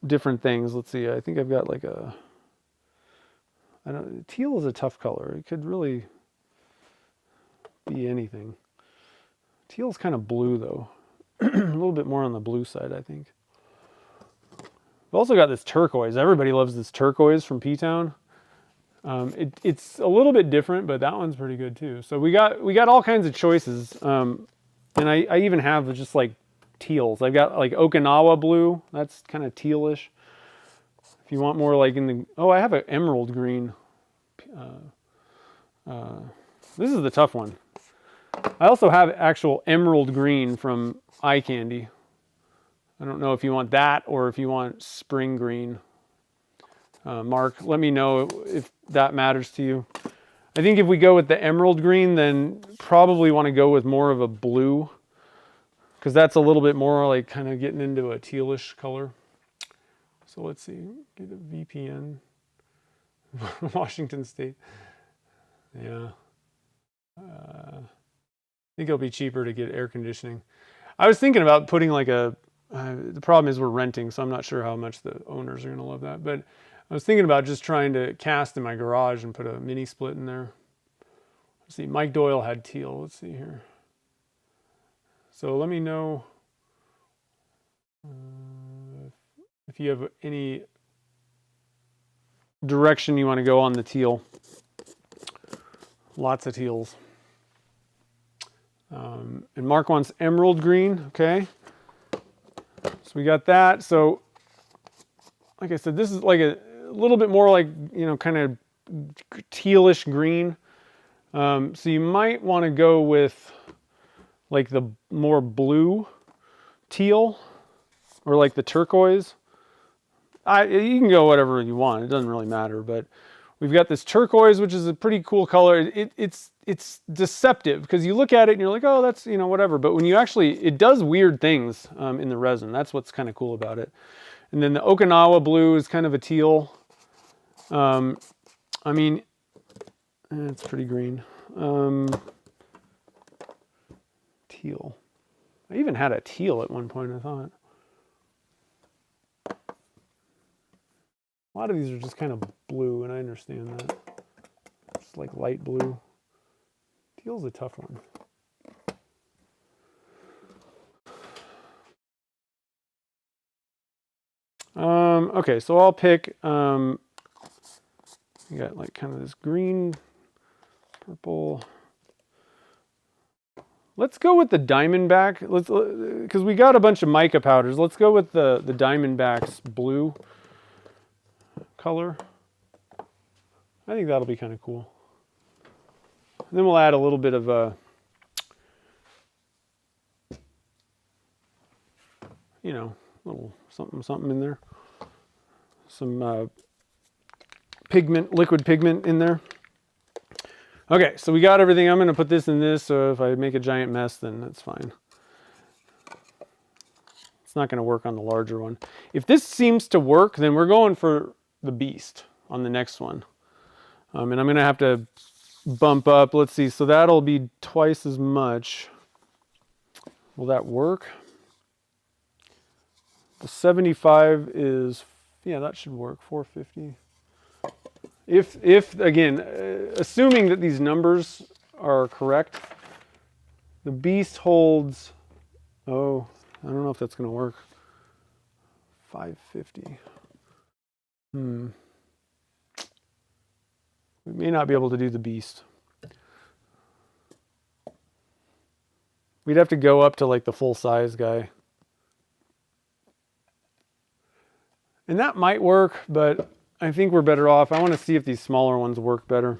Different things. Let's see. I think I've got like teal is a tough color. It could really be anything. Teal's kind of blue though. A little bit more on the blue side, I think. We've also got this turquoise. Everybody loves this turquoise from P-Town. It's a little bit different, but that one's pretty good too. So we got all kinds of choices. And I even have just like teals. I've got like Okinawa blue. That's kind of tealish. If you want more like in the, oh, I have an emerald green. This is the tough one. I also have actual emerald green from Eye Candy. I don't know if you want that or if you want spring green. Mark, let me know if that matters to you. I think if we go with the emerald green, then probably want to go with more of a blue, because that's a little bit more like kind of getting into a tealish color. So let's see, get a VPN. Washington State. Yeah. I think it'll be cheaper to get air conditioning. I was thinking about putting like a, the problem is we're renting, so I'm not sure how much the owners are going to love that. But I was thinking about just trying to cast in my garage and put a mini split in there. Let's see, Mike Doyle had teal. Let's see here. So let me know if you have any direction you want to go on the teal. Lots of teals. And Mark wants emerald green. Okay. So we got that. So like I said, this is like a little bit more like, you know, kind of tealish green. So you might want to go with like the more blue teal or like the turquoise. You can go whatever you want. It doesn't really matter, but we've got this turquoise, which is a pretty cool color. It's deceptive because you look at it and you're like, oh, that's, you know, whatever. But when you actually, it does weird things in the resin. That's what's kind of cool about it. And then the Okinawa blue is kind of a teal. I mean, it's pretty green. Teal. I even had a teal at one point, I thought. A lot of these are just kind of blue, and I understand that. It's like light blue. Teal's a tough one. Okay, so I'll pick, you got like kind of this green, purple. Let's go with the Diamondback. Because we got a bunch of mica powders. Let's go with the Diamondback's blue color. I think that'll be kind of cool. And then we'll add a little bit of a, you know, little something in there. Some pigment, liquid pigment in there. Okay, so we got everything. I'm going to put this in this, so if I make a giant mess, then that's fine. It's not going to work on the larger one. If this seems to work, then we're going for the beast on the next one. And I'm going to have to bump up. Let's see, so that'll be twice as much. Will that work? The 75 is, yeah, that should work, 450. If again, assuming that these numbers are correct, the beast holds, oh, I don't know if that's going to work. 550. We may not be able to do the beast. We'd have to go up to like the full size guy. And that might work, but I think we're better off. I want to see if these smaller ones work better.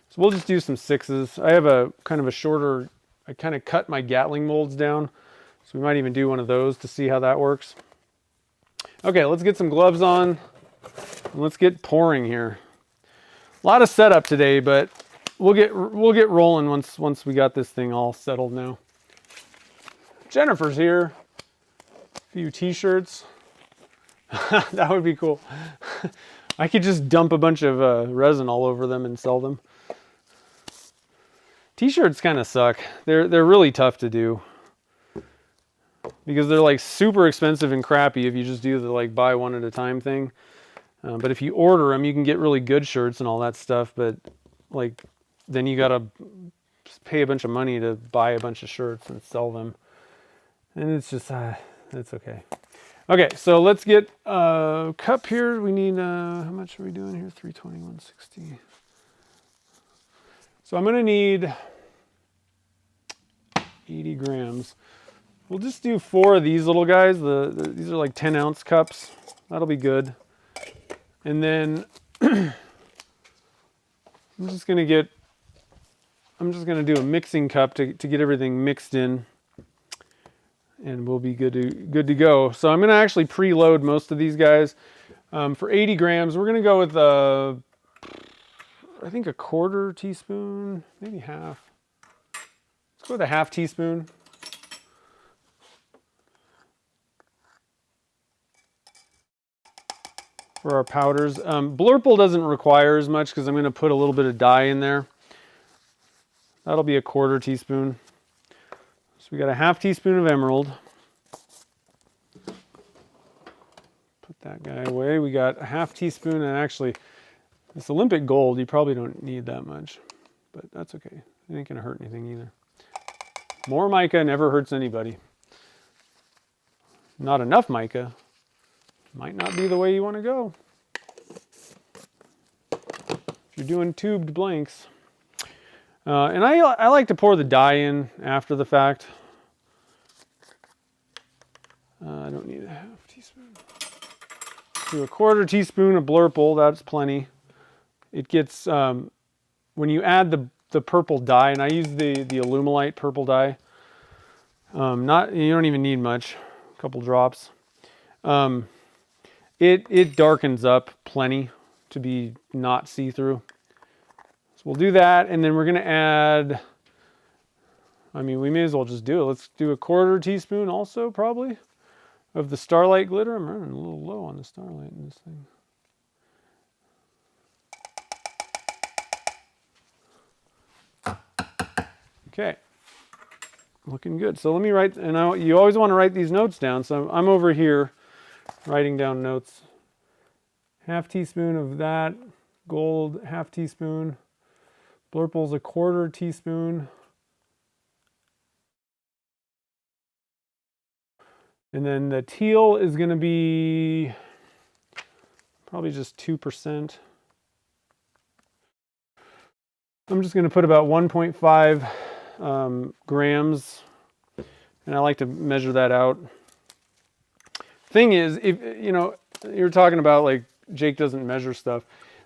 So we'll just do some 6s. I have a kind of a shorter, I kind of cut my Gatling molds down. So we might even do one of those to see how that works. Okay, let's get some gloves on. And let's get pouring here. A lot of setup today, but we'll get rolling once we got this thing all settled now. Jennifer's here. A few t-shirts. That would be cool. I could just dump a bunch of resin all over them and sell them. T-shirts kind of suck. They're really tough to do because they're like super expensive and crappy if you just do the like buy one at a time thing. But if you order them, you can get really good shirts and all that stuff. But like, then you gotta pay a bunch of money to buy a bunch of shirts and sell them. And it's just, it's okay. Okay, so let's get a cup here. We need, how much are we doing here? 320, 160. So I'm gonna need 80 grams. We'll just do 4 of these little guys. These are like 10-ounce cups. That'll be good. And then I'm just gonna do a mixing cup to get everything mixed in, and we'll be good to go. So I'm gonna actually preload most of these guys. For 80 grams, we're gonna go with I think a 1/4 teaspoon, maybe half. Let's go with a 1/2 teaspoon. For our powders. Blurple doesn't require as much because I'm going to put a little bit of dye in there. That'll be a 1/4 teaspoon. So we got a 1/2 teaspoon of emerald. Put that guy away. We got a 1/2 teaspoon, and actually this Olympic gold, you probably don't need that much, but that's okay. It ain't going to hurt anything either. More mica never hurts anybody. Not enough mica might not be the way you want to go. If you're doing tubed blanks. And I like to pour the dye in after the fact. I don't need a 1/2 teaspoon. Do a 1/4 teaspoon of blurple, that's plenty. It gets, when you add the purple dye, and I use the Alumilite purple dye. You don't even need much, a couple drops. It darkens up plenty to be not see-through. So we'll do that, and then we're gonna add, I mean, we may as well just do it. Let's do a 1/4 teaspoon also, probably, of the Starlight glitter. I'm running a little low on the Starlight in this thing. Okay, looking good. So let me write, and you always want to write these notes down. So I'm over here writing down notes. 1/2 teaspoon of that gold, 1/2 teaspoon. Blurple's a 1/4 teaspoon. And then the teal is going to be probably just 2%. I'm just going to put about 1.5 grams, and I like to measure that out. Thing is, if you're talking about like Jake doesn't measure stuff.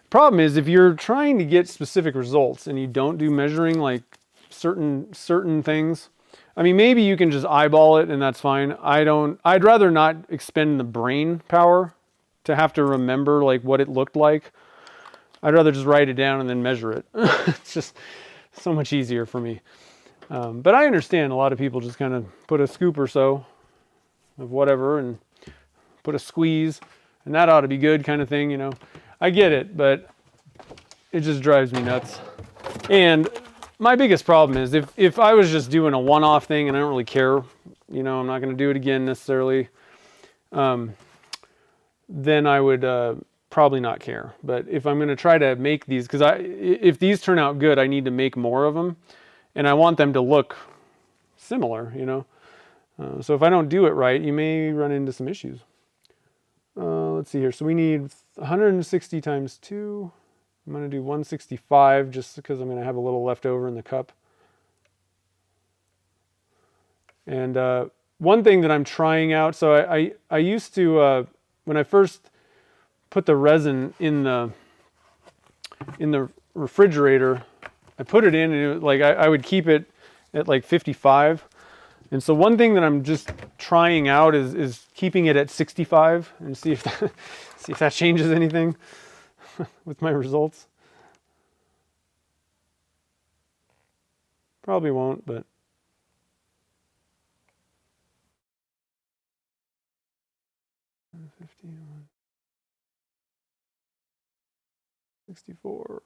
Problem is, if you're trying to get specific results and you don't do measuring like certain things, I mean, maybe you can just eyeball it and that's fine. I'd rather not expend the brain power to have to remember like what it looked like. I'd rather just write it down and then measure it. It's just so much easier for me. But I understand a lot of people just kind of put a scoop or so of whatever and put a squeeze, and that ought to be good kind of thing, you know. I get it, but it just drives me nuts. And my biggest problem is if I was just doing a one-off thing and I don't really care, you know, I'm not going to do it again necessarily, then I would probably not care. But if I'm going to try to make these, because if these turn out good, I need to make more of them, and I want them to look similar, you know. So if I don't do it right, you may run into some issues. Let's see here. So we need 160 times 2. I'm going to do 165 just because I'm going to have a little left over in the cup. And one thing that I'm trying out, so I used to, when I first put the resin in the refrigerator, I put it in, and I would keep it at like 55. And so one thing that I'm just trying out is keeping it at 65 and see if that changes anything with my results. Probably won't, but $151, $64.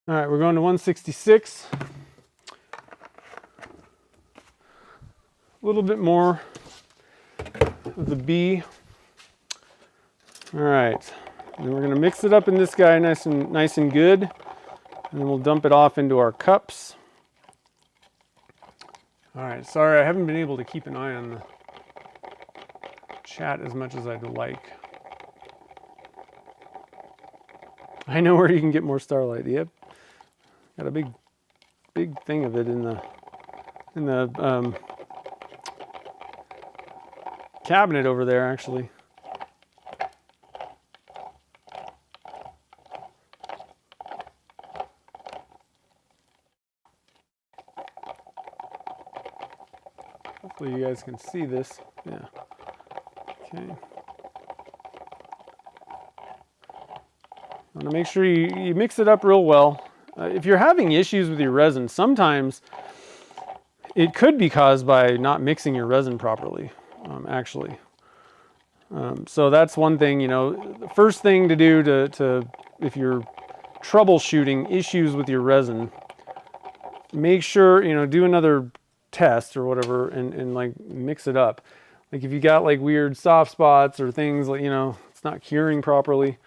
All right, we're going to 166. A little bit more of the B. All right, and we're going to mix it up in this guy nice and good, and then we'll dump it off into our cups. All right, sorry I haven't been able to keep an eye on the chat as much as I'd like. I know where you can get more Starlight. Yep, got a big thing of it in the cabinet over there, actually. Hopefully you guys can see this. Yeah. Okay. Want to make sure you mix it up real well. If you're having issues with your resin, sometimes it could be caused by not mixing your resin properly, actually. So that's one thing, you know, the first thing to do to if you're troubleshooting issues with your resin, make sure, you know, do another test or whatever and like mix it up. Like if you got like weird soft spots or things like, you know, it's not curing properly.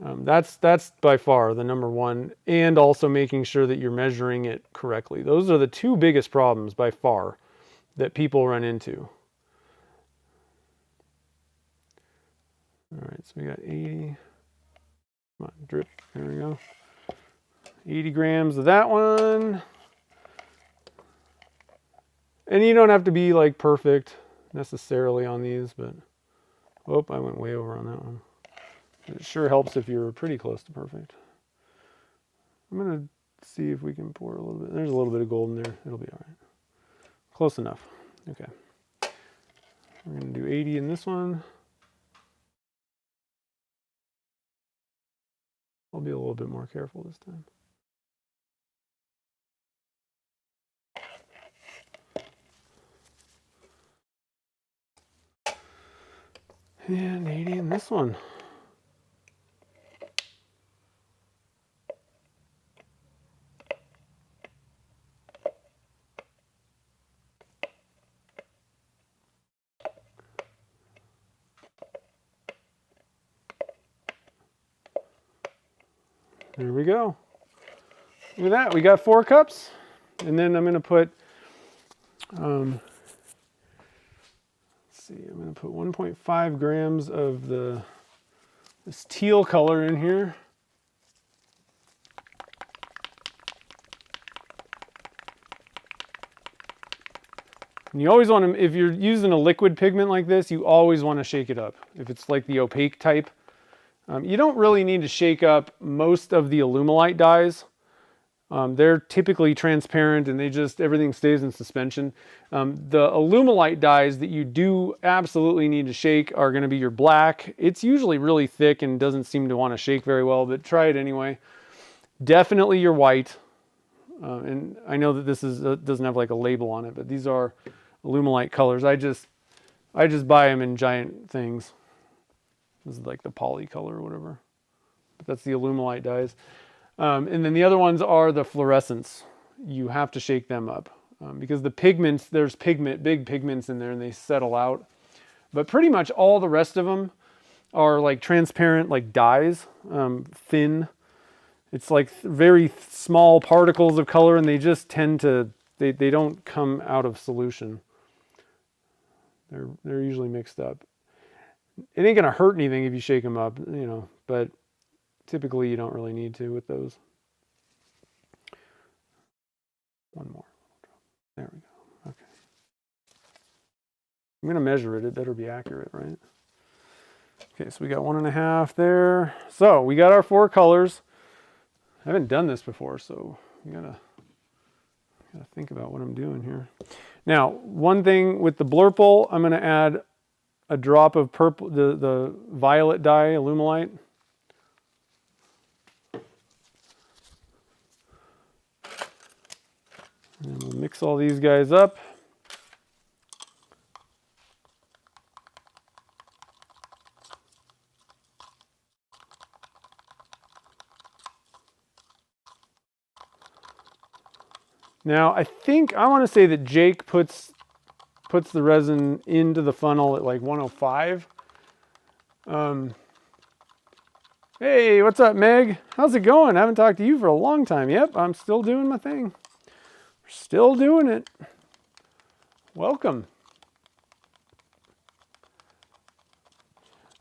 That's by far the number one, and also making sure that you're measuring it correctly. Those are the two biggest problems by far that people run into. All right, so we got 80. Come on, drip. There we go. 80 grams of that one. And you don't have to be like perfect necessarily on these, but oh, I went way over on that one. It sure helps if you're pretty close to perfect. I'm gonna see if we can pour a little bit. There's a little bit of gold in there. It'll be all right. Close enough. Okay. We're gonna do 80 in this one. I'll be a little bit more careful this time. And 80 in this one. There we go. Look at that, we got 4 cups. And then I'm gonna put, let's see, I'm gonna put 1.5 grams of this teal color in here. And you always want to, if you're using a liquid pigment like this, you always want to shake it up. If it's like the opaque type, you don't really need to shake up most of the Alumilite dyes. They're typically transparent and everything stays in suspension. The Alumilite dyes that you do absolutely need to shake are going to be your black. It's usually really thick and doesn't seem to want to shake very well, but try it anyway. Definitely your white. And I know that this doesn't have like a label on it, but these are Alumilite colors. I just buy them in giant things. This is like the poly color or whatever. But that's the Alumilite dyes. And then the other ones are the fluorescents. You have to shake them up because the pigments, there's big pigments in there and they settle out. But pretty much all the rest of them are like transparent, like dyes, thin. It's like very small particles of color and they just tend to, they don't come out of solution. They're usually mixed up. It ain't gonna hurt anything if you shake them up, you know, but typically you don't really need to with those. One more. There we go. Okay. I'm gonna measure it. It better be accurate, right? Okay, so we got 1.5 there. So we got our 4 colors. I haven't done this before, so I gotta think about what I'm doing here. Now, one thing with the Blurple, I'm gonna add a drop of purple, the violet dye, Alumilite. And we'll mix all these guys up. Now, I think, I want to say that Jake puts the resin into the funnel at like 105. Hey, what's up, Meg? How's it going? I haven't talked to you for a long time. Yep, I'm still doing my thing. Still doing it. Welcome.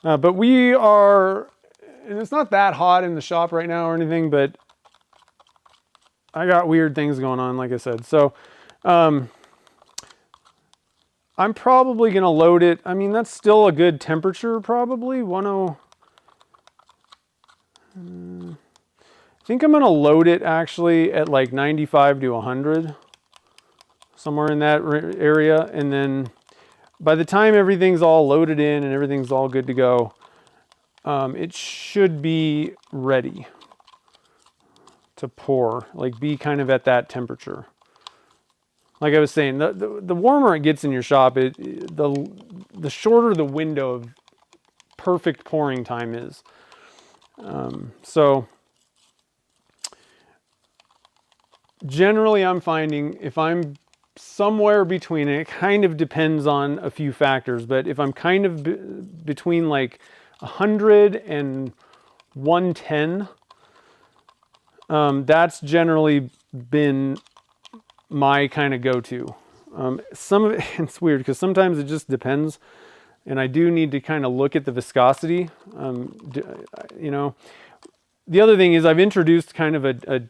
But we are, and it's not that hot in the shop right now or anything, but I got weird things going on, like I said. So, I'm probably going to load it. I mean, that's still a good temperature, probably. I think I'm going to load it actually at like 95 to 100, somewhere in that area. And then by the time everything's all loaded in and everything's all good to go, it should be ready to pour, like be kind of at that temperature. Like I was saying, the warmer it gets in your shop, the shorter the window of perfect pouring time is. So generally I'm finding if I'm somewhere between it kind of depends on a few factors, but if I'm kind of between like 100 and 110, that's generally been my kind of go-to. Some of it, it's weird because sometimes it just depends, and I do need to kind of look at the viscosity. You know, the other thing is I've introduced kind of a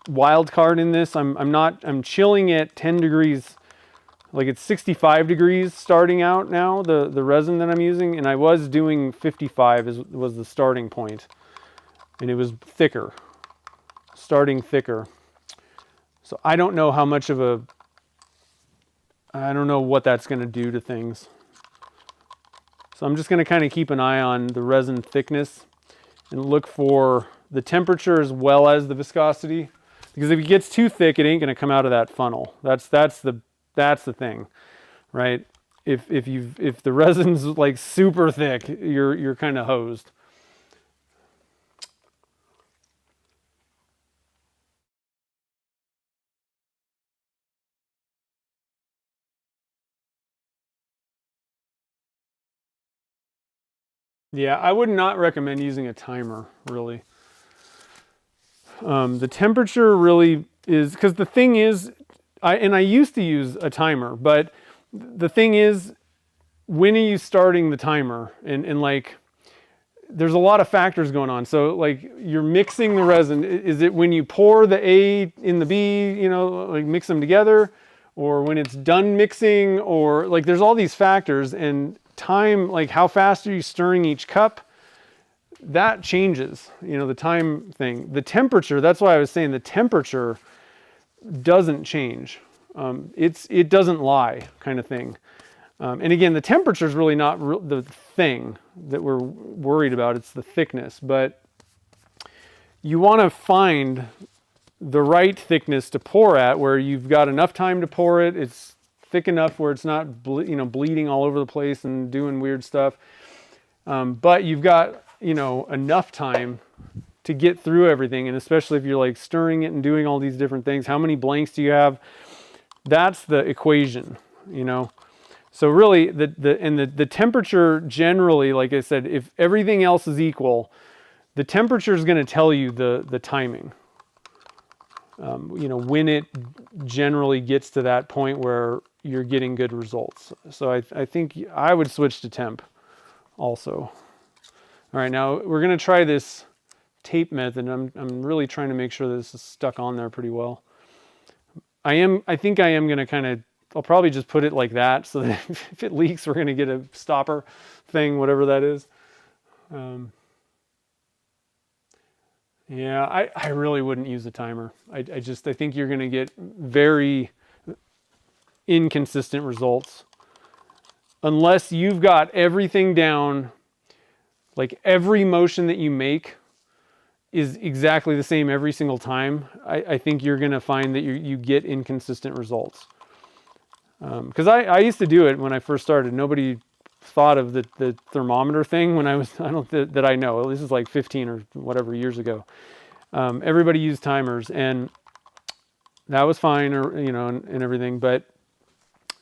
wild card in this. I'm chilling at 10 degrees, like it's 65 degrees starting out now, the resin that I'm using, and I was doing 55 was the starting point, and it was thicker, starting thicker. So I don't know how much of I don't know what that's going to do to things. So I'm just going to kind of keep an eye on the resin thickness and look for the temperature as well as the viscosity. Because if it gets too thick, it ain't going to come out of that funnel. That's the thing, right? If the resin's like super thick, you're kind of hosed. Yeah, I would not recommend using a timer, really. The temperature really is, because the thing is, I used to use a timer, but the thing is, when are you starting the timer? And like, there's a lot of factors going on. So like, you're mixing the resin. Is it when you pour the A in the B, you know, like mix them together? Or when it's done mixing? Or like, there's all these factors, and time, like how fast are you stirring each cup? That changes, you know, the time thing. The temperature, that's why I was saying the temperature doesn't change. It doesn't lie, kind of thing. And again, the temperature is really not the thing that we're worried about. It's the thickness. But you want to find the right thickness to pour at, where you've got enough time to pour it. It's thick enough where it's not bleeding all over the place and doing weird stuff. But you've got, you know, enough time to get through everything. And especially if you're like stirring it and doing all these different things, how many blanks do you have? That's the equation, you know? So really the temperature generally, like I said, if everything else is equal, the temperature is going to tell you the timing. You know, when it generally gets to that point where you're getting good results. So I think I would switch to temp also. All right, now we're going to try this tape method. I'm really trying to make sure that this is stuck on there pretty well. I think I am going to kind of, I'll probably just put it like that so that if it leaks, we're going to get a stopper thing, whatever that is. Yeah, I really wouldn't use a timer. I think you're going to get very inconsistent results unless you've got everything down. Like every motion that you make is exactly the same every single time. I think you're going to find that you get inconsistent results. Because I used to do it when I first started. Nobody thought of the thermometer thing when that I know. This is like 15 or whatever years ago. Everybody used timers, and that was fine, or you know, and everything. But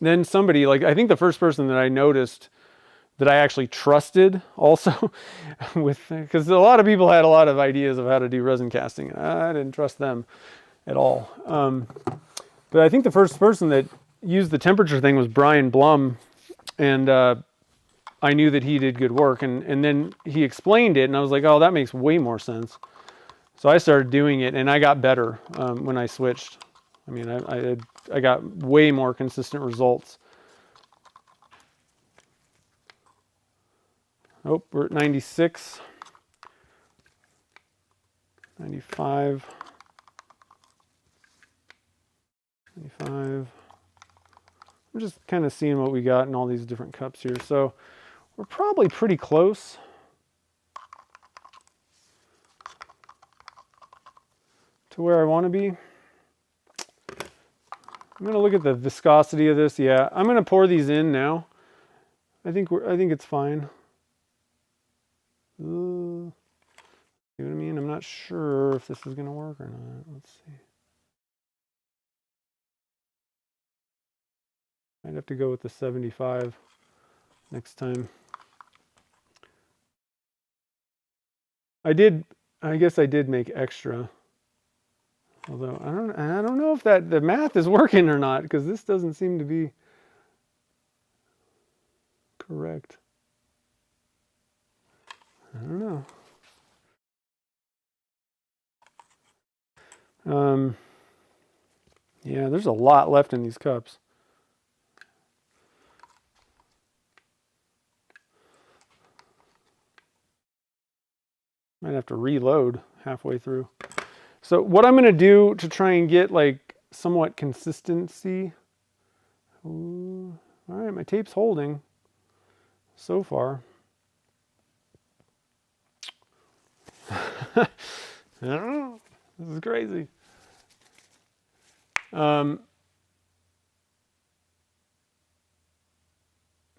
then somebody, like, I think the first person that I noticed that I actually trusted also because a lot of people had a lot of ideas of how to do resin casting. I didn't trust them at all. But I think the first person that used the temperature thing was Brian Blum, and I knew that he did good work. And then he explained it, and I was like, oh, that makes way more sense. So I started doing it, and I got better when I switched. I mean, I got way more consistent results. Oh, we're at 96, 95, 95. I'm just kind of seeing what we got in all these different cups here. So we're probably pretty close. To where I want to be. I'm going to look at the viscosity of this. Yeah, I'm going to pour these in now. I think it's fine. You know what I mean? I'm not sure if this is going to work or not. Let's see. I'd have to go with the 75 next time. I guess I did make extra. Although I don't know if the math is working or not, because this doesn't seem to be correct. I don't know. Yeah, there's a lot left in these cups. Might have to reload halfway through. So what I'm going to do to try and get like somewhat consistency. Ooh, all right, my tape's holding so far. I don't know. This is crazy.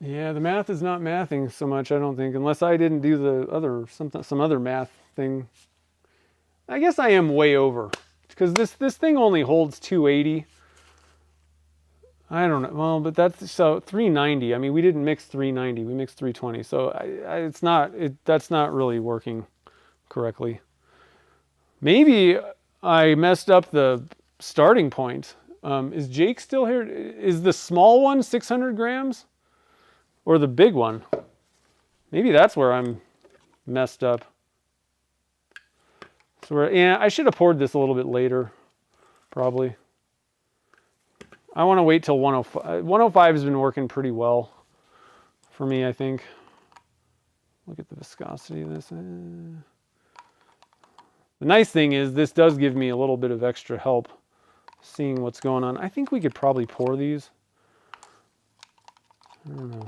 Yeah, the math is not mathing so much, I don't think, unless I didn't do the other some other math thing. I guess I am way over, because this thing only holds 280. I don't know. Well, but that's so 390. I mean, we didn't mix 390. We mixed 320. So that's not really working correctly. Maybe I messed up the starting point. Is Jake still here? Is the small one 600 grams? Or the big one? Maybe that's where I'm messed up. So yeah, I should have poured this a little bit later, probably. I want to wait till 105. 105 has been working pretty well for me, I think. Look at the viscosity of this. The nice thing is this does give me a little bit of extra help seeing what's going on. I think we could probably pour these. I don't know.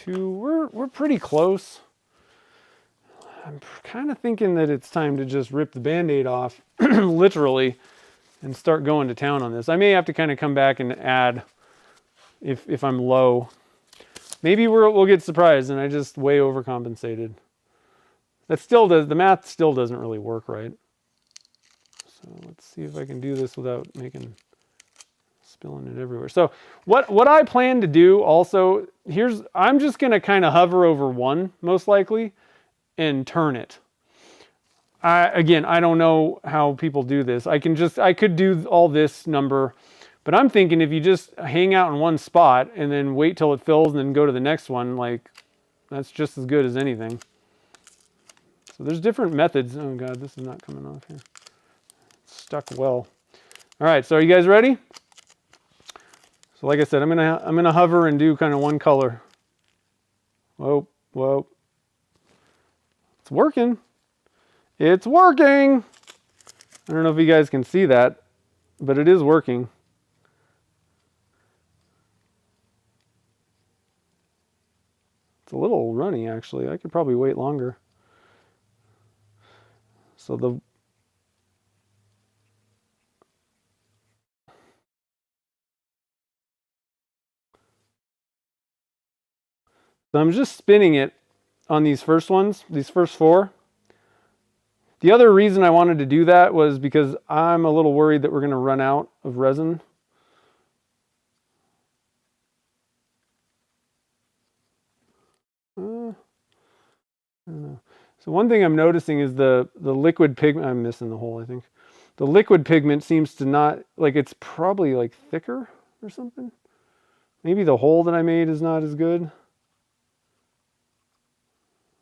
We're pretty close. I'm kind of thinking that it's time to just rip the Band-Aid off, literally, and start going to town on this. I may have to kind of come back and add if I'm low. Maybe we'll get surprised and I just way overcompensated. That still does, the math still doesn't really work right. So let's see if I can do this without spilling it everywhere. So what I plan to do also, I'm just going to kind of hover over one, most likely, and turn it. Again, I don't know how people do this. I could do all this number, but I'm thinking if you just hang out in one spot and then wait till it fills and then go to the next one, like, that's just as good as anything. So there's different methods. Oh God, this is not coming off here. It's stuck well. All right, so are you guys ready? So like I said, I'm gonna hover and do kind of one color. Whoa. It's working. It's working. I don't know if you guys can see that, but it is working. It's a little runny actually. I could probably wait longer. So I'm just spinning it on these first ones, these first 4. The other reason I wanted to do that was because I'm a little worried that we're going to run out of resin. I don't know. So one thing I'm noticing is the liquid pigment. I'm missing the hole, I think. The liquid pigment seems to not, like, it's probably like thicker or something. Maybe the hole that I made is not as good.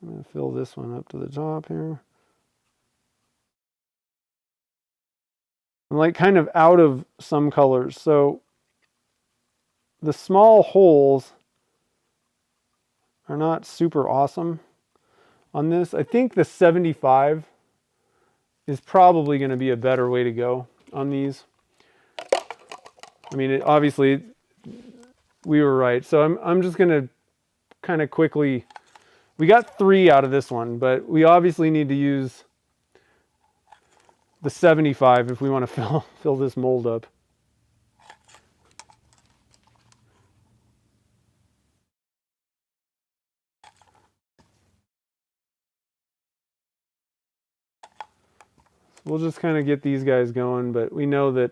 I'm going to fill this one up to the top here. I'm like kind of out of some colors. So the small holes are not super awesome on this. I think the 75 is probably going to be a better way to go on these. I mean, obviously we were right. So I'm just going to kind of quickly, we got 3 out of this one, but we obviously need to use the 75 if we want to fill this mold up. We'll just kind of get these guys going, but we know that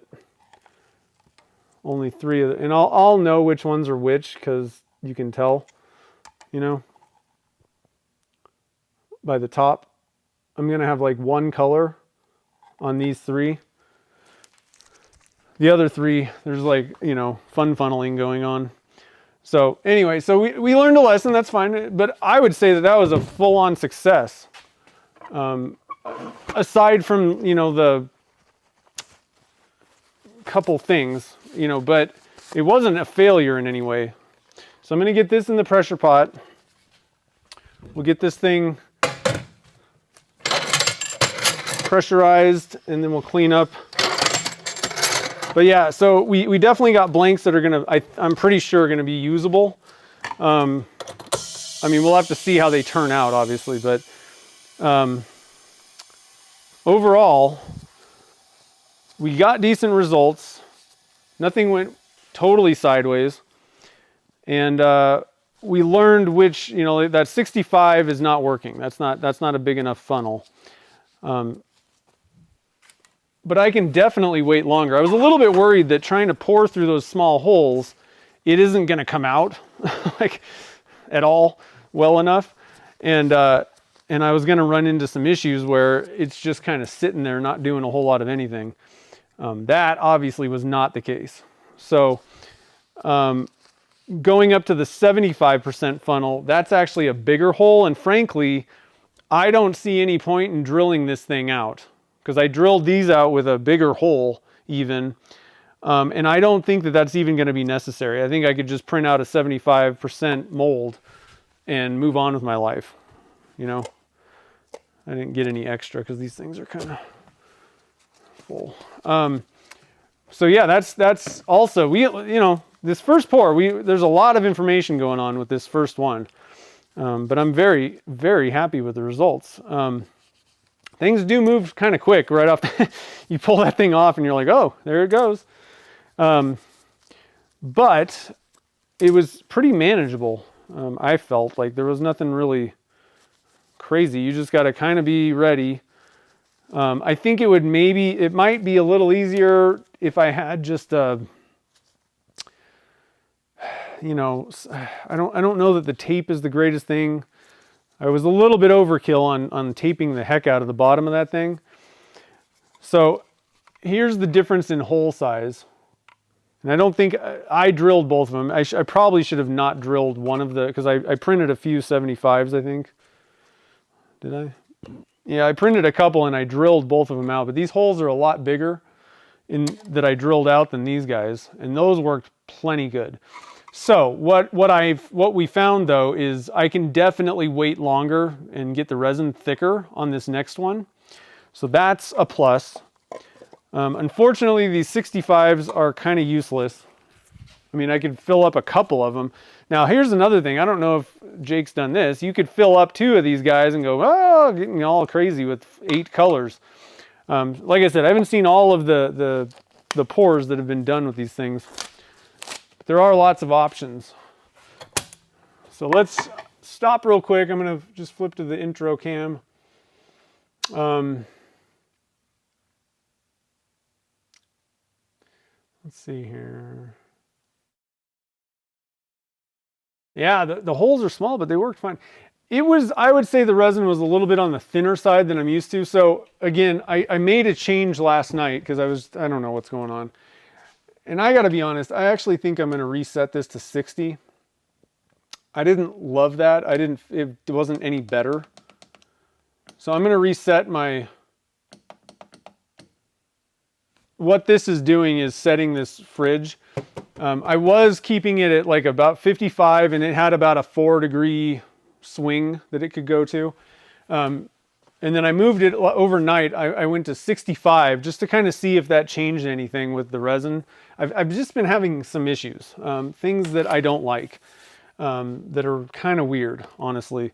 only 3 of them, and I'll know which ones are which because you can tell, you know, by the top. I'm going to have like 1 color on these 3. The other 3, there's like, you know, fun funneling going on. So anyway, so we learned a lesson, that's fine. But I would say that that was a full-on success. Aside from, you know, the couple things, you know, but it wasn't a failure in any way. So I'm going to get this in the pressure pot. We'll get this thing pressurized and then we'll clean up. But yeah, so we definitely got blanks that are going to, I'm pretty sure, going to be usable. I mean, we'll have to see how they turn out, obviously, but overall, we got decent results. Nothing went totally sideways. And we learned which, you know, that 65 is not working. That's not a big enough funnel. But I can definitely wait longer. I was a little bit worried that trying to pour through those small holes, it isn't going to come out like at all well enough. And I was going to run into some issues where it's just kind of sitting there not doing a whole lot of anything. That obviously was not the case. So going up to the 75% funnel, that's actually a bigger hole. And frankly, I don't see any point in drilling this thing out because I drilled these out with a bigger hole even. And I don't think that that's even going to be necessary. I think I could just print out a 75% mold and move on with my life. You know, I didn't get any extra because these things are kind of full. So yeah, that's also, you know, this first pour, there's a lot of information going on with this first one. But I'm very, very happy with the results. Things do move kind of quick right off. You pull that thing off and you're like, oh, there it goes. But it was pretty manageable. I felt like there was nothing really crazy. You just got to kind of be ready. I think it might be a little easier if I had just you know, I don't know that the tape is the greatest thing. I was a little bit overkill on taping the heck out of the bottom of that thing. So here's the difference in hole size. And I don't think I drilled both of them. I probably should have not drilled one of the, because I printed a few 75s, I think. Did I? Yeah, I printed a couple and I drilled both of them out, but these holes are a lot bigger that I drilled out than these guys, and those worked plenty good. So what we found though is I can definitely wait longer and get the resin thicker on this next one. So that's a plus. Unfortunately, these 65s are kind of useless. I mean, I could fill up a couple of them. Now, here's another thing. I don't know if Jake's done this. You could fill up 2 of these guys and go, oh, getting all crazy with 8 colors. Like I said, I haven't seen all of the pours that have been done with these things. But there are lots of options. So let's stop real quick. I'm going to just flip to the intro cam. Let's see here. Yeah, the holes are small, but they worked fine. It was, I would say the resin was a little bit on the thinner side than I'm used to. So again, I made a change last night because I don't know what's going on. And I gotta be honest, I actually think I'm gonna reset this to 60. I didn't love that. It wasn't any better. So I'm gonna reset what this is doing is setting this fridge. I was keeping it at like about 55 and it had about a 4-degree swing that it could go to. And then I moved it overnight. I went to 65 just to kind of see if that changed anything with the resin. I've just been having some issues, things that I don't like, that are kind of weird, honestly.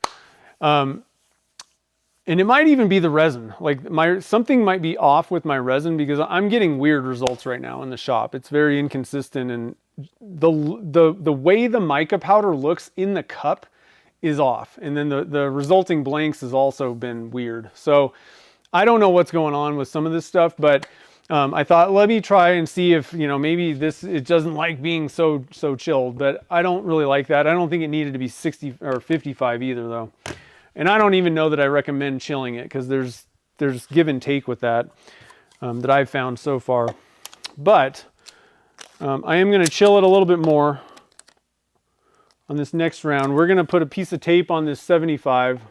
And it might even be the resin. Like something might be off with my resin because I'm getting weird results right now in the shop. It's very inconsistent, and the way the mica powder looks in the cup is off. And then the resulting blanks has also been weird. So I don't know what's going on with some of this stuff, but I thought, let me try and see if, maybe it doesn't like being so chilled, but I don't really like that. I don't think it needed to be 60 or 55 either though. And I don't even know that I recommend chilling it because there's give and take with that, that I've found so far. But I am going to chill it a little bit more on this next round. We're going to put a piece of tape on this 75.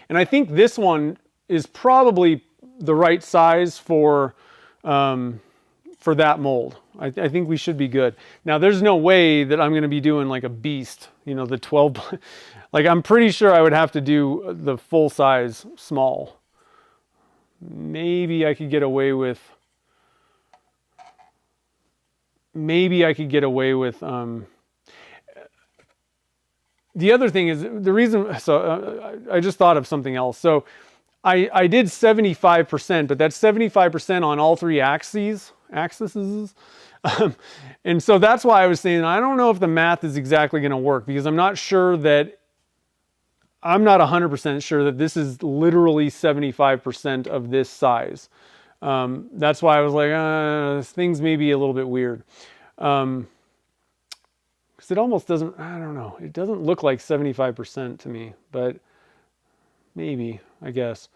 And I think this one is probably the right size for that mold. I think we should be good. Now, there's no way that I'm going to be doing like a beast, the 12. Like, I'm pretty sure I would have to do the full size small. Maybe I could get away with. The other thing is the reason. So I just thought of something else. So I did 75%, but that's 75% on all three axes. And so that's why I was saying, I don't know if the math is exactly going to work because I'm not 100% sure that this is literally 75% of this size. That's why I was like, things may be a little bit weird. Because it almost doesn't, I don't know. It doesn't look like 75% to me, but maybe, I guess.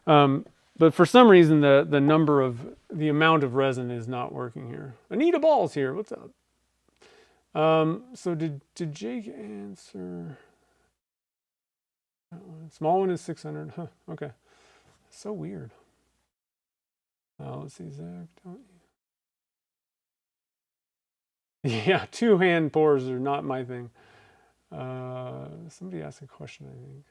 But for some reason, the amount of resin is not working here. Anita Ball's here. What's up? So did Jake answer? Small one is 600. Huh, okay. So weird. Let's see, Zach. Yeah, 2-hand pours are not my thing. Somebody asked a question, I think.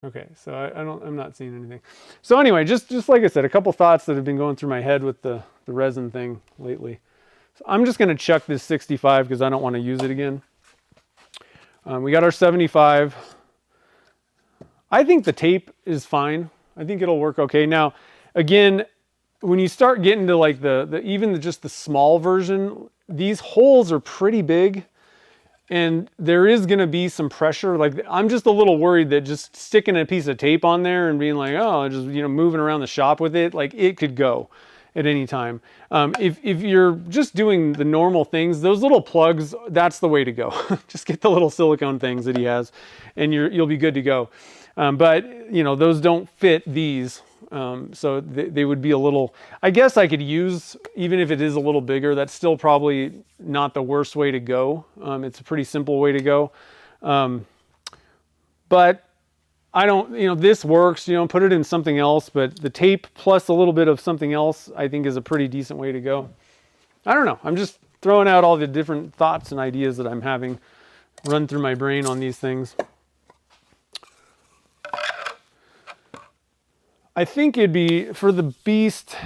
Okay, so I'm not seeing anything. So anyway, just like I said, a couple thoughts that have been going through my head with the resin thing lately. So I'm just going to chuck this 65 because I don't want to use it again. We got our 75. I think the tape is fine. I think it'll work okay. Now, again, when you start getting to like just the small version, these holes are pretty big. And there is going to be some pressure. Like, I'm just a little worried that just sticking a piece of tape on there and being like, oh, just, moving around the shop with it, like it could go at any time. If you're just doing the normal things, those little plugs, that's the way to go. Just get the little silicone things that he has and you'll be good to go. But those don't fit these. So they would be a little, I guess I could use, even if it is a little bigger, that's still probably not the worst way to go. It's a pretty simple way to go. But I don't, this works, put it in something else, but the tape plus a little bit of something else, I think is a pretty decent way to go. I don't know. I'm just throwing out all the different thoughts and ideas that I'm having run through my brain on these things. I think it'd be, for the beast,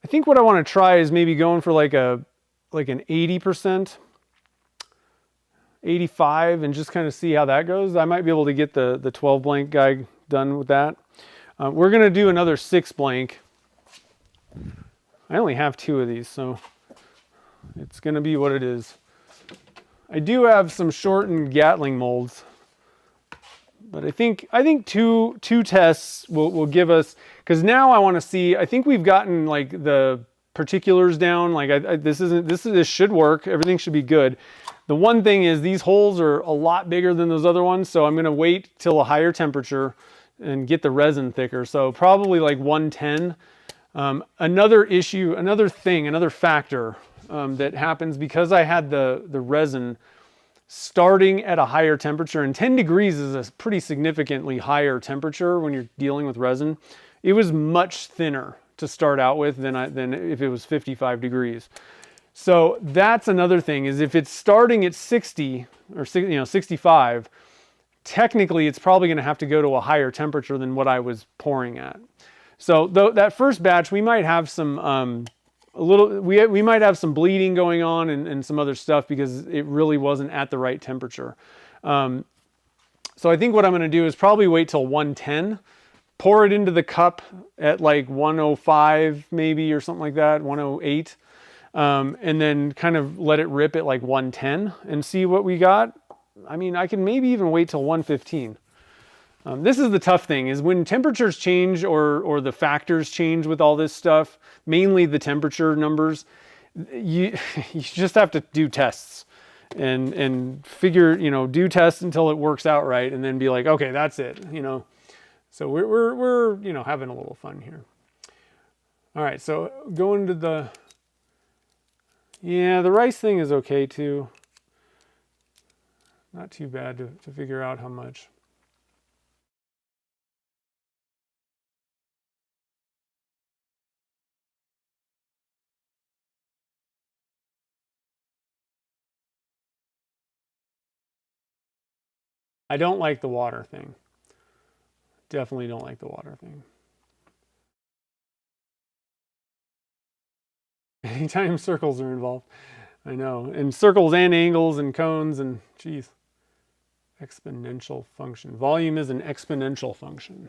I think what I want to try is maybe going for like an 80%, 85, and just kind of see how that goes. I might be able to get the 12 blank guy done with that. We're going to do another 6 blank. I only have 2 of these, so it's going to be what it is. I do have some shortened Gatling molds, but I think two tests will give us, because now I want to see. I think we've gotten like the particulars down. Like this should work. Everything should be good. The one thing is these holes are a lot bigger than those other ones, so I'm going to wait till a higher temperature and get the resin thicker. So probably like 110. Another issue, another factor that happens because I had the resin starting at a higher temperature, and 10 degrees is a pretty significantly higher temperature when you're dealing with resin. It was much thinner to start out with than if it was 55 degrees. So that's another thing, is if it's starting at 60 or 65, technically it's probably going to have to go to a higher temperature than what I was pouring at. So that first batch, we might have some we might have some bleeding going on and some other stuff because it really wasn't at the right temperature. So I think what I'm going to do is probably wait till 110, pour it into the cup at like 105 maybe or something like that, 108. And then kind of let it rip at like 110 and see what we got. I mean, I can maybe even wait till 115. This is the tough thing, is when temperatures change or the factors change with all this stuff, mainly the temperature numbers, you just have to do tests and figure, do tests until it works out right, and then be like, okay, that's it, So we're having a little fun here. All right, so going to the rice thing is okay too. Not too bad to figure out how much. I don't like the water thing. Definitely don't like the water thing. Anytime circles are involved. I know. And circles and angles and cones and geez. Exponential function. Volume is an exponential function.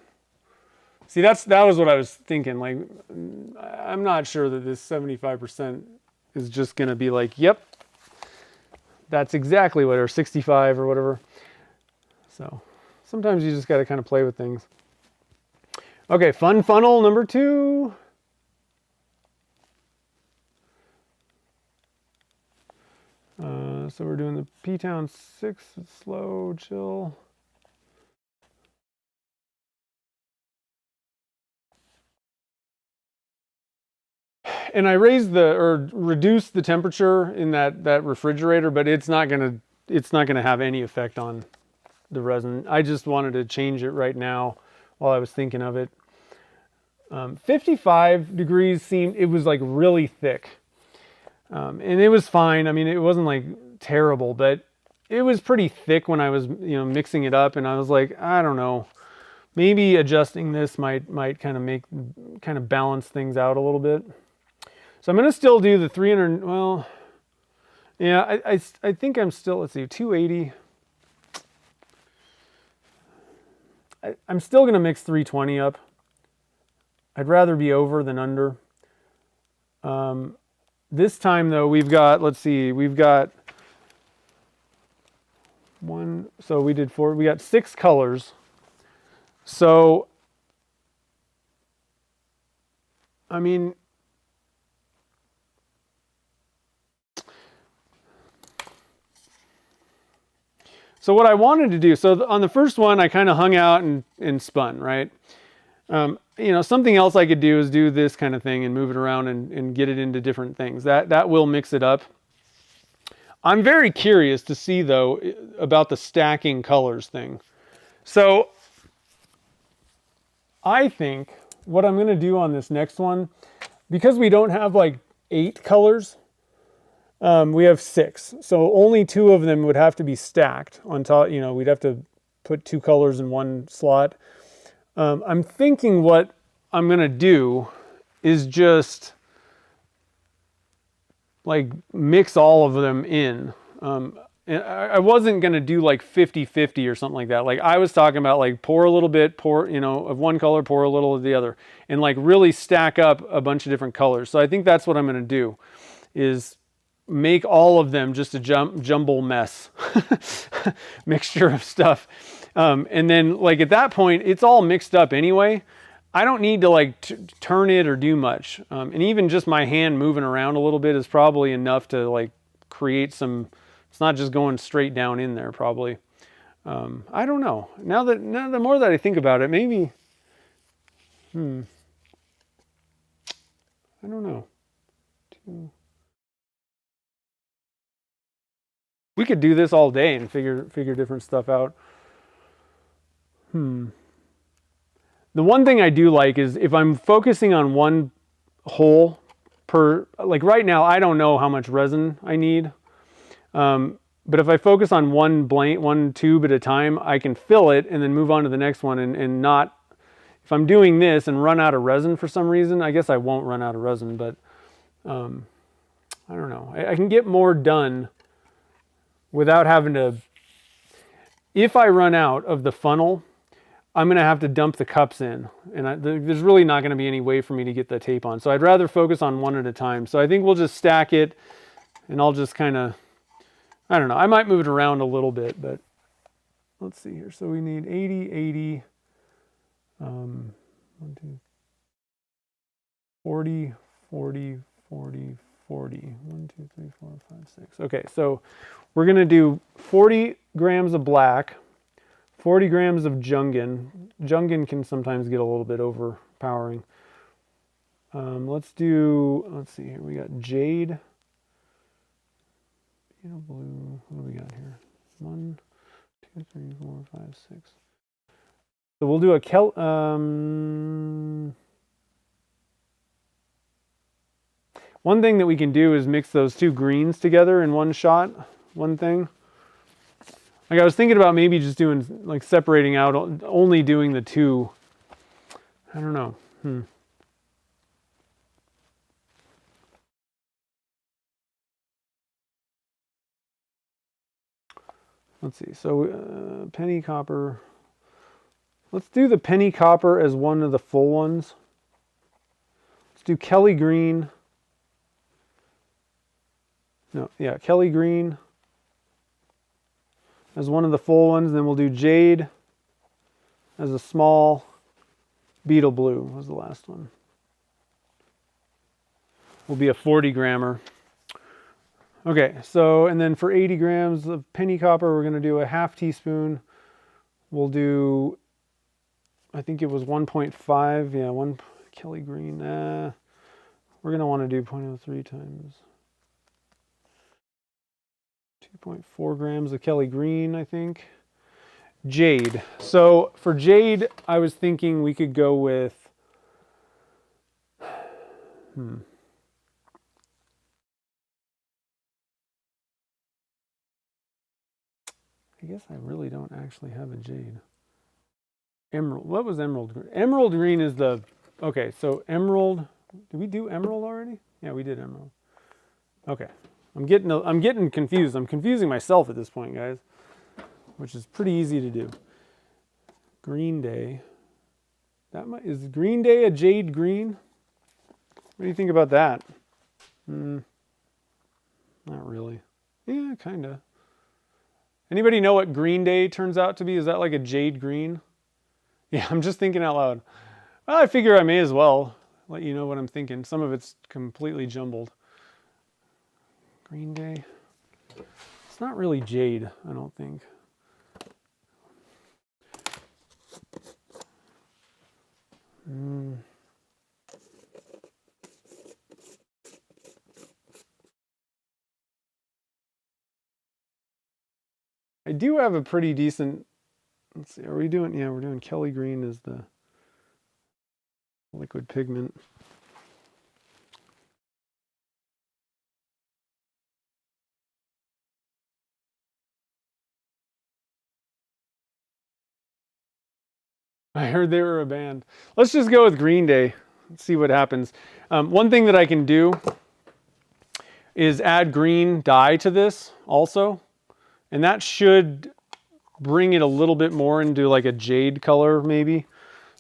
See, that was what I was thinking. Like, I'm not sure that this 75% is just going to be like, yep, that's exactly what, or 65 or whatever. So sometimes you just got to kind of play with things. Okay, fun funnel number 2. So we're doing the P-Town 6, slow, chill. And I reduced the temperature in that refrigerator, but it's not gonna have any effect on the resin. I just wanted to change it right now while I was thinking of it. 55 degrees it was like really thick. And it was fine. I mean, it wasn't like terrible, but it was pretty thick when I was, mixing it up, and I was like, I don't know, maybe adjusting this might kind of balance things out a little bit. So I'm going to still do the 300, well, yeah, I think I'm still, let's see, 280. I'm still going to mix 320 up. I'd rather be over than under. This time though, we've got 1, so we did 4, we got 6 colors. So, I mean, so what I wanted to do, so on the first one, I kind of hung out and spun, right? Something else I could do is do this kind of thing and move it around and get it into different things. That will mix it up. I'm very curious to see, though, about the stacking colors thing. So I think what I'm going to do on this next one, because we don't have like 8 colors, we have 6. So only 2 of them would have to be stacked on top. We'd have to put 2 colors in one slot. I'm thinking what I'm going to do is just like mix all of them in. and I wasn't going to do like 50-50 or something like that. Like I was talking about like pour a little bit, pour, you know, of one color, pour a little of the other, and like really stack up a bunch of different colors. So I think that's what I'm going to do, is make all of them just a jumble mess, mixture of stuff. And then like at that point, it's all mixed up anyway. I don't need to like turn it or do much. And even just my hand moving around a little bit is probably enough to like create some, it's not just going straight down in there probably. I don't know. Now the more that I think about it, maybe, I don't know. We could do this all day and figure different stuff out. The one thing I do like is if I'm focusing on one hole per, like right now, I don't know how much resin I need. But if I focus on one tube at a time, I can fill it and then move on to the next one and not, if I'm doing this and run out of resin for some reason, I guess I won't run out of resin, but I don't know. I can get more done without having to, if I run out of the funnel, I'm going to have to dump the cups in, and there's really not going to be any way for me to get the tape on. So I'd rather focus on one at a time. So I think we'll just stack it, and I'll just kind of, I don't know. I might move it around a little bit, but let's see here. So we need 80, 80, 1, 2, 40, 40, 40, 40. 1, 2, 3, 4, 5, 6. Okay, so we're going to do 40 grams of black, 40 grams of Jungin. Jungin can sometimes get a little bit overpowering. Let's see here. We got jade, blue. What do we got here? 1, 2, 3, 4, 5, 6. So we'll do a one thing that we can do is mix those two greens together in one shot, one thing. Like I was thinking about maybe just doing, like separating out, only doing the two. I don't know. Let's see. So penny copper. Let's do the penny copper as one of the full ones. Let's do Kelly green. No, yeah, Kelly green as one of the full ones. Then we'll do jade as a small. Beetle blue was the last one. Will be a 40 grammer. Okay, so, and then for 80 grams of penny copper, we're going to do a half teaspoon. We'll do, I think it was 1.5, yeah, one Kelly green. We're going to want to do 0.03 times 2.4 grams of Kelly green, I think. Jade. So for jade, I was thinking we could go with, I guess I really don't actually have a jade. Emerald. What was emerald green? Emerald green is the, okay, so emerald, did we do emerald already? Yeah, we did emerald. Okay. I'm getting confused. I'm confusing myself at this point, guys, which is pretty easy to do. Green Day. Is Green Day a jade green? What do you think about that? Not really. Yeah, kind of. Anybody know what Green Day turns out to be? Is that like a jade green? Yeah, I'm just thinking out loud. Well, I figure I may as well let you know what I'm thinking. Some of it's completely jumbled. Green Day. It's not really jade, I don't think. I do have a pretty decent, let's see, are we doing, yeah, we're doing Kelly green as the liquid pigment. I heard they were a band. Let's just go with Green Day. Let's see what happens. One thing that I can do is add green dye to this also. And that should bring it a little bit more into like a jade color maybe.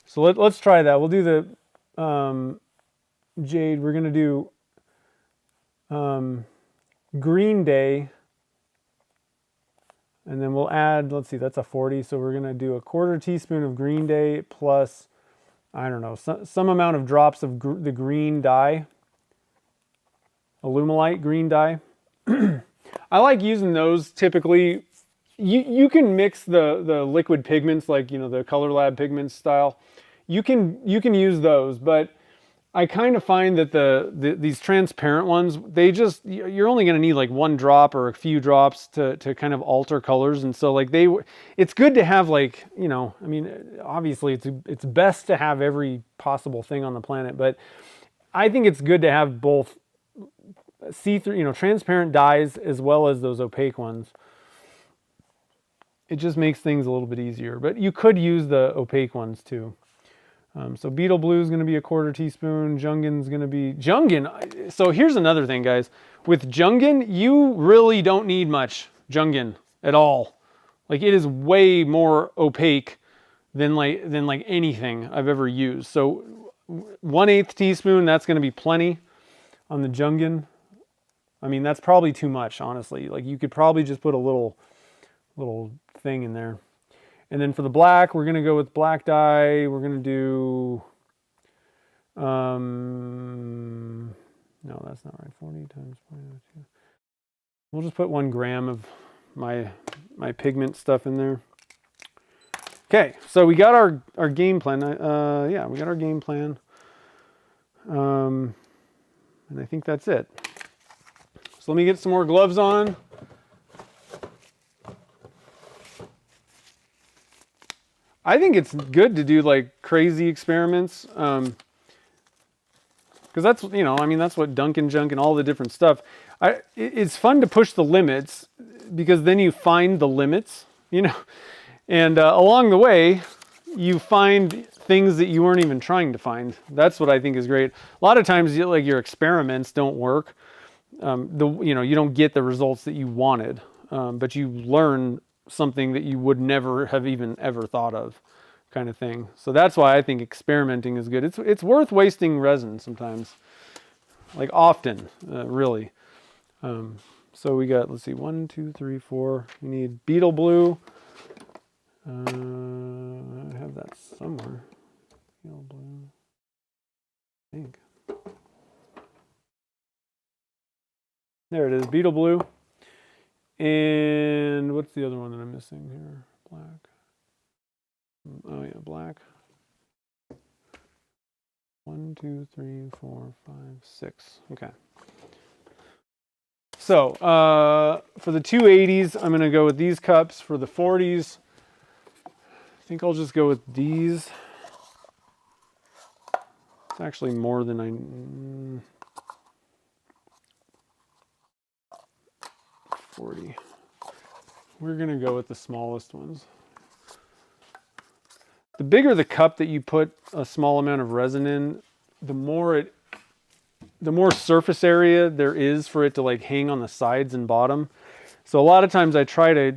So let's try that. We'll do the jade. We're going to do Green Day. And then we'll add, let's see, that's a 40. So we're going to do a 1/4 teaspoon of Green Day plus, I don't know, some amount of drops of the green dye. Alumilite green dye. I like using those typically. You can mix the liquid pigments, like, the Color Lab pigments style. You can use those, but I kind of find that these transparent ones, you're only going to need like 1 drop or a few drops to kind of alter colors. And so like it's good to have like, I mean, obviously it's best to have every possible thing on the planet, but I think it's good to have both see-through, transparent dyes as well as those opaque ones. It just makes things a little bit easier, but you could use the opaque ones too. So Beetle Blue is going to be a 1/4 teaspoon. Jungin's going to be... Jungin, so here's another thing, guys. With Jungin, you really don't need much Jungin at all. Like, it is way more opaque than like anything I've ever used. So 1/8 teaspoon, that's going to be plenty on the Jungin. I mean, that's probably too much, honestly. Like, you could probably just put a little thing in there. And then for the black, we're going to go with black dye. We're going to do, no, that's not right. 40 times 0.02. We'll just put 1 gram of my pigment stuff in there. Okay, so we got our game plan. Yeah, we got our game plan. And I think that's it. So let me get some more gloves on. I think it's good to do like crazy experiments, because that's, I mean, that's what Dunkin' Junk and all the different stuff. It's fun to push the limits, because then you find the limits, and along the way, you find things that you weren't even trying to find. That's what I think is great. A lot of times, your experiments don't work. You don't get the results that you wanted, but you learn something that you would never have even ever thought of, kind of thing. So that's why I think experimenting is good. It's worth wasting resin sometimes, like often, really. So we got, let's see, 1, 2, 3, 4. We need Beetle Blue. I have that somewhere. Beetle Blue, I think. There it is, Beetle Blue. And what's the other one that I'm missing here? Black. Oh yeah, black. 1, 2, 3, 4, 5, 6. Okay. So for the 280s, I'm going to go with these cups. For the 40s, I think I'll just go with these. It's actually more than 40. We're going to go with the smallest ones. The bigger the cup that you put a small amount of resin in, the more surface area there is for it to like hang on the sides and bottom. So a lot of times I try to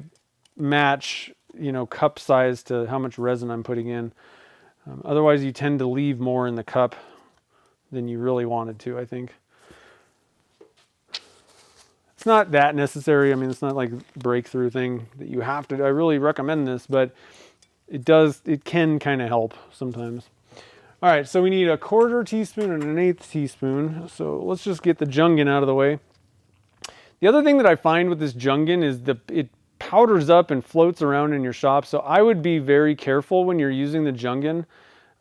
match, cup size to how much resin I'm putting in. Otherwise you tend to leave more in the cup than you really wanted to, I think. It's not that necessary. I mean, it's not like a breakthrough thing that you have to do. I really recommend this, but it can kind of help sometimes. All right, so we need a 1/4 teaspoon and an 1/8 teaspoon. So let's just get the Jungin out of the way. The other thing that I find with this Jungin is it powders up and floats around in your shop. So I would be very careful when you're using the Jungin.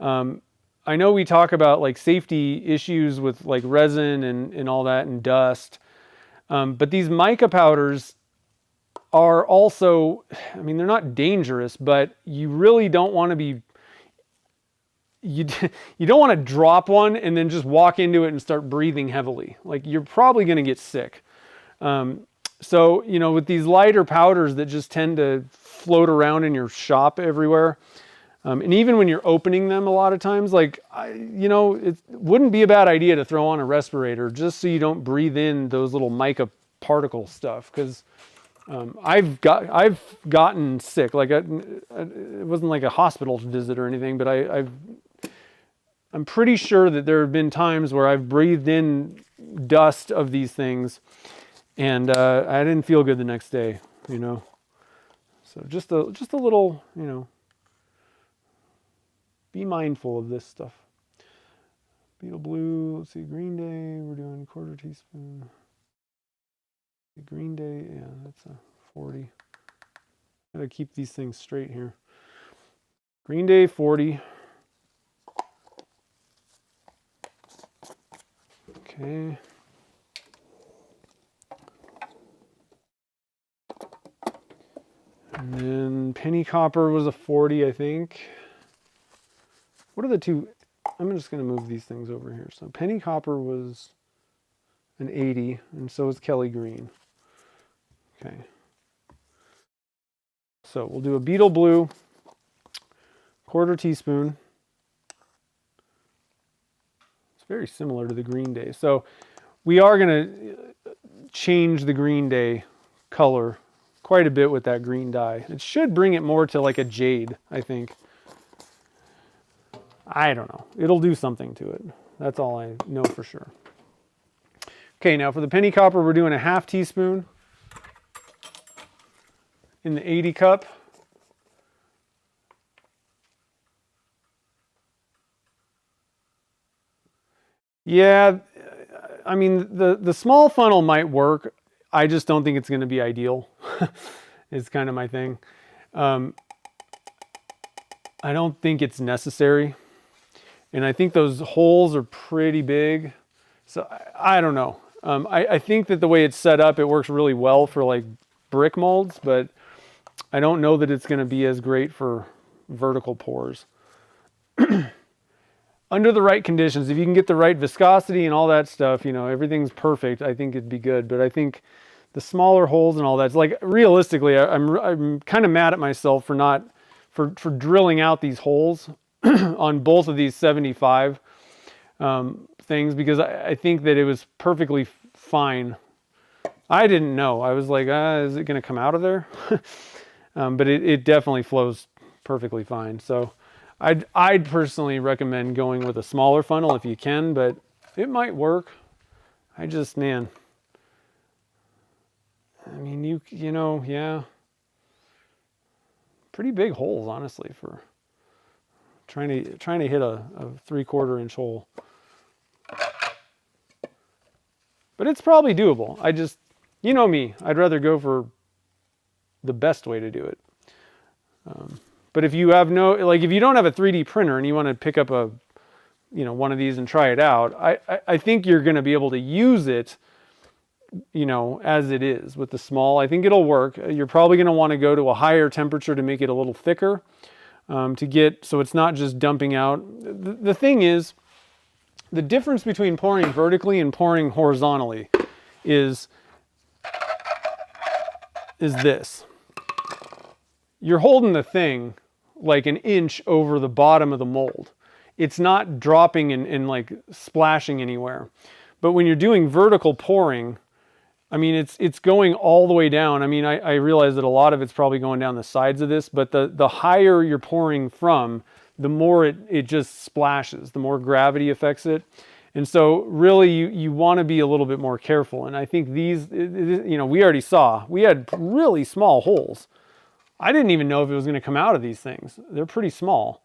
I know we talk about like safety issues with like resin and all that and dust. But these mica powders are also, I mean, they're not dangerous, but you really don't want to be, you don't want to drop one and then just walk into it and start breathing heavily. Like, you're probably going to get sick. So, with these lighter powders that just tend to float around in your shop everywhere, and even when you're opening them a lot of times, like, it wouldn't be a bad idea to throw on a respirator just so you don't breathe in those little mica particle stuff, because I've gotten sick. Like it wasn't like a hospital visit or anything, but I'm pretty sure that there have been times where I've breathed in dust of these things, and I didn't feel good the next day. You know, so just a little, you know, be mindful of this stuff. Beetle blue. Let's see, Green Day. We're doing 1/4 teaspoon. Green Day, yeah, that's a 40. Gotta keep these things straight here. Green Day 40. Okay. And then penny copper was a 40, I think. What are the two? I'm just gonna move these things over here. So penny copper was an 80, and so is Kelly green. Okay. So we'll do a beetle blue, 1/4 teaspoon. It's very similar to the Green Day. So we are going to change the Green Day color quite a bit with that green dye. It should bring it more to like a jade, I think. I don't know. It'll do something to it. That's all I know for sure. Okay, now for the penny copper, we're doing a 1/2 teaspoon in the 80 cup. Yeah, I mean, the small funnel might work. I just don't think it's going to be ideal. It's kind of my thing. I don't think it's necessary. And I think those holes are pretty big. So I don't know. I think that the way it's set up, it works really well for like brick molds, but I don't know that it's going to be as great for vertical pours. Under the right conditions, if you can get the right viscosity and all that stuff, you know, everything's perfect, I think it'd be good. But I think the smaller holes and all that, it's like realistically, I'm kind of mad at myself for not, for drilling out these holes on both of these 75 things, because I think that it was perfectly fine. I didn't know. I was like, is it going to come out of there? But it definitely flows perfectly fine. So I'd personally recommend going with a smaller funnel if you can, but it might work. I just, man, I mean, you know, yeah, pretty big holes, honestly, for trying to hit a 3/4 inch hole. But it's probably doable. I just, you know me, I'd rather go for the best way to do it. But if you have if you don't have a 3D printer and you want to pick up one of these and try it out, I think you're going to be able to use it, you know, as it is with the small. I think it'll work. You're probably going to want to go to a higher temperature to make it a little thicker, so it's not just dumping out. The thing is, the difference between pouring vertically and pouring horizontally is this. You're holding the thing like an inch over the bottom of the mold. It's not dropping and like splashing anywhere. But when you're doing vertical pouring, I mean, it's going all the way down. I mean, I realize that a lot of it's probably going down the sides of this, but the higher you're pouring from, the more it just splashes, the more gravity affects it. And so really you want to be a little bit more careful. And I think these, you know, we already saw, we had really small holes. I didn't even know if it was going to come out of these things. They're pretty small.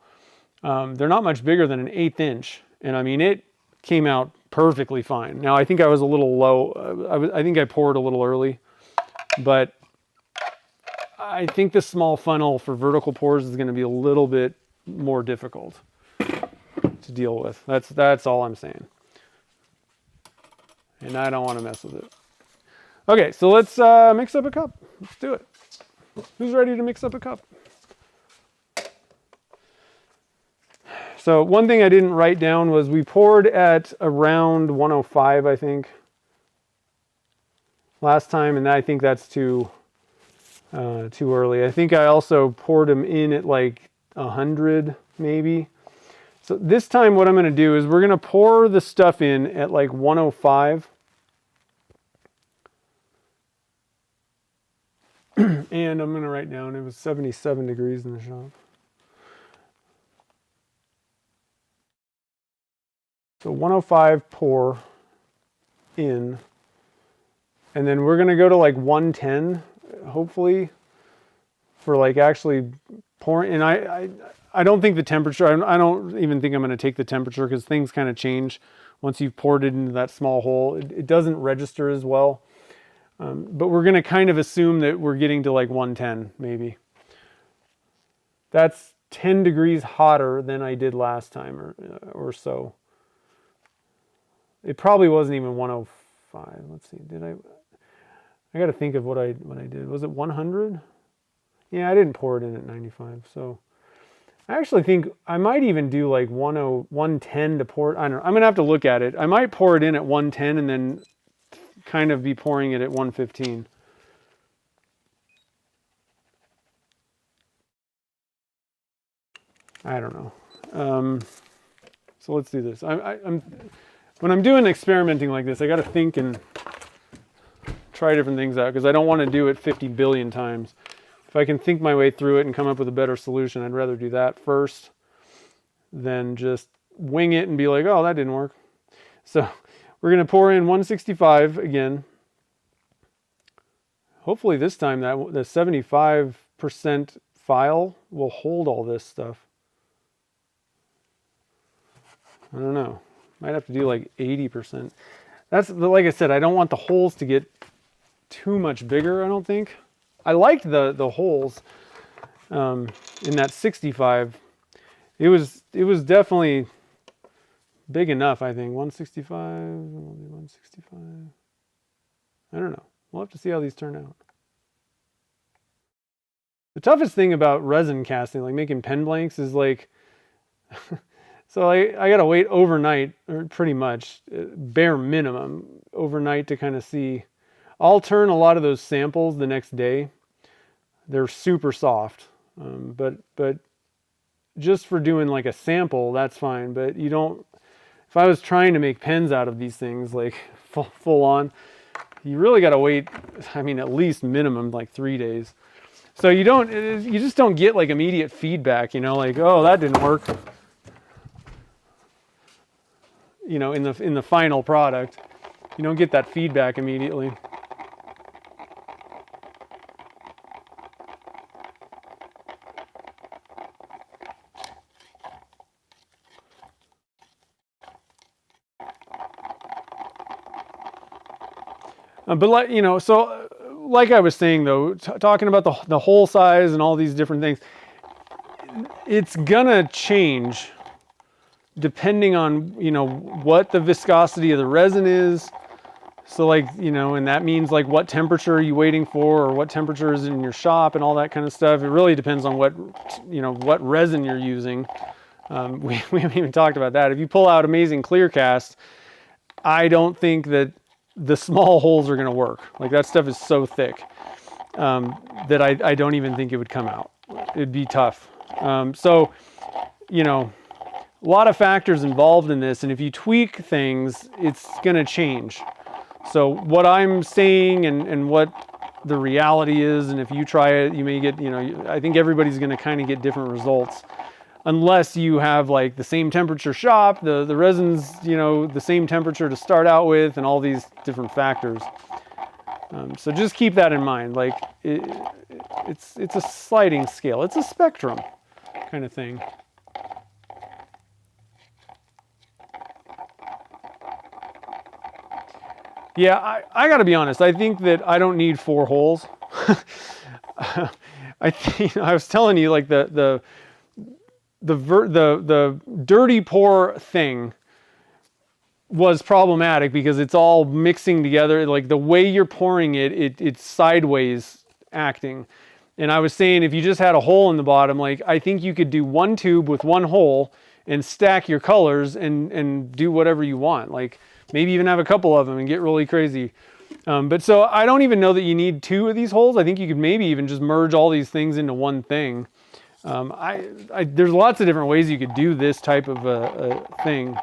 They're not much bigger than an 1/8 inch. And I mean, it came out perfectly fine. Now, I think I was a little low. I think I poured a little early, but I think the small funnel for vertical pours is going to be a little bit more difficult to deal with. That's all I'm saying. And I don't want to mess with it. Okay, so let's mix up a cup. Let's do it. Who's ready to mix up a cup? So one thing I didn't write down was we poured at around 105, I think, last time, and I think that's too early. I think I also poured them in at like 100, maybe. So this time what I'm going to do is we're going to pour the stuff in at like 105. And I'm going to write down, it was 77 degrees in the shop. So 105 pour in, and then we're going to go to like 110, hopefully, for like actually pouring. And I don't think the temperature, I don't even think I'm going to take the temperature, because things kind of change once you've poured it into that small hole. It doesn't register as well. But we're going to kind of assume that we're getting to like 110 maybe. That's 10 degrees hotter than I did last time or so. It probably wasn't even 105. Let's see. I got to think of what I did. Was it 100? Yeah, I didn't pour it in at 95. So I actually think I might even do like 110 to pour it. I don't know. I'm going to have to look at it. I might pour it in at 110 and then kind of be pouring it at 115. I don't know. So let's do this. When I'm doing experimenting like this, I got to think and try different things out, because I don't want to do it 50 billion times. If I can think my way through it and come up with a better solution, I'd rather do that first than just wing it and be like, oh, that didn't work. So we're going to pour in 165 again. Hopefully this time the 75% file will hold all this stuff. I don't know. Might have to do like 80%. That's, like I said, I don't want the holes to get too much bigger, I don't think. I liked the holes in that 65. It was definitely big enough, I think. 165, 165. I don't know. We'll have to see how these turn out. The toughest thing about resin casting, like making pen blanks, is like, so I gotta wait overnight, or pretty much, bare minimum, overnight to kind of see. I'll turn a lot of those samples the next day. They're super soft, but just for doing like a sample, that's fine. But you don't, if I was trying to make pens out of these things, like full on, you really gotta wait, I mean, at least minimum like 3 days. So you just don't get like immediate feedback, you know, like, oh, that didn't work. You know, in the final product, you don't get that feedback immediately. But like, you know, so like I was saying though, talking about the hole size and all these different things, it's gonna change depending on, you know, what the viscosity of the resin is. So like, you know, and that means like what temperature are you waiting for, or what temperature is in your shop and all that kind of stuff. It really depends on what, you know, what resin you're using. We haven't even talked about that. If you pull out Amazing Clear Cast, I don't think that the small holes are going to work. Like, that stuff is so thick that I don't even think it would come out. It'd be tough. So, you know, a lot of factors involved in this, and if you tweak things, it's going to change. So what I'm saying and what the reality is, and if you try it, you may get, you know, I think everybody's going to kind of get different results, unless you have like the same temperature shop, the resin's, you know, the same temperature to start out with, and all these different factors. So just keep that in mind. Like, it's a sliding scale. It's a spectrum kind of thing. Yeah, I got to be honest. I think that I don't need 4 holes. I think, I was telling you, like the dirty pour thing was problematic because it's all mixing together. Like, the way you're pouring it's sideways acting. And I was saying, if you just had a hole in the bottom, like, I think you could do 1 tube with 1 hole and stack your colors and do whatever you want. Like, maybe even have a couple of them and get really crazy. But so I don't even know that you need 2 of these holes. I think you could maybe even just merge all these things into one thing. There's lots of different ways you could do this type of a thing.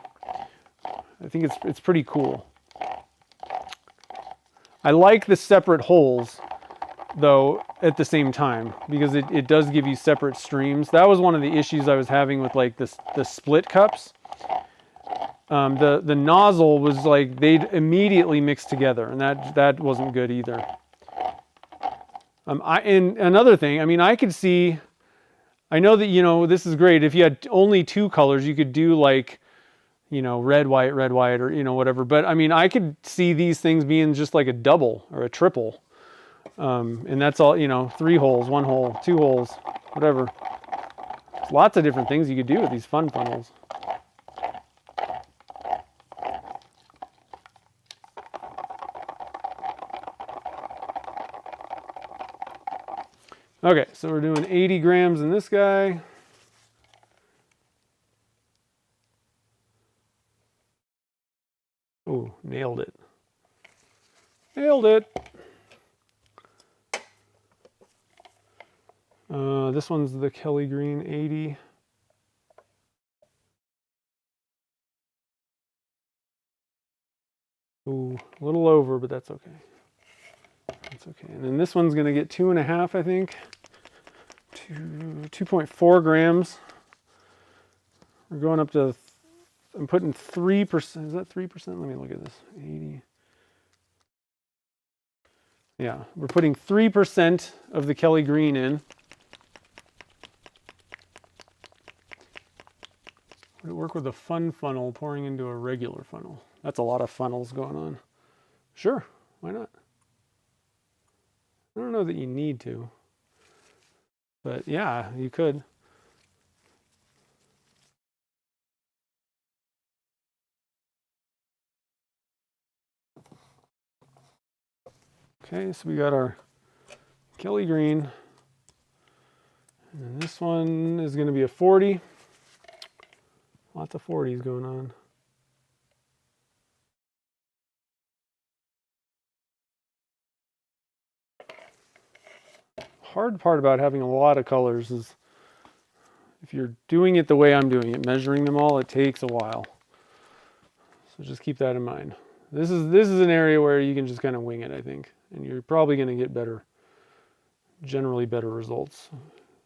I think it's pretty cool. I like the separate holes, though. at the same time, because it does give you separate streams. That was one of the issues I was having with like the split cups. The nozzle was like they'd immediately mix together, and that wasn't good either. And another thing, I mean, I could see, I know that, you know, this is great. If you had only two colors, you could do like, you know, red, white, or, you know, whatever. But I mean, I could see these things being just like a double or a triple. And that's all, you know, 3 holes, 1 hole, 2 holes, whatever. There's lots of different things you could do with these fun funnels. Okay, so we're doing 80 grams in this guy. Oh, nailed it. Nailed it. This one's the Kelly Green 80. Ooh, a little over, but that's okay. That's okay. And then this one's going to get 2.5, I think. 2.4 grams. We're going up to, I'm putting 3%. Is that 3%? Let me look at this. 80. Yeah, we're putting 3% of the Kelly Green in. Would it work with a fun funnel pouring into a regular funnel? That's a lot of funnels going on. Sure, why not? I don't know that you need to, but yeah, you could. Okay, so we got our Kelly Green, and then this one is going to be a 40. Lots of 40s going on. Hard part about having a lot of colors is if you're doing it the way I'm doing it, measuring them all, it takes a while. So just keep that in mind. This is an area where you can just kind of wing it, I think, and you're probably going to get better, generally better results.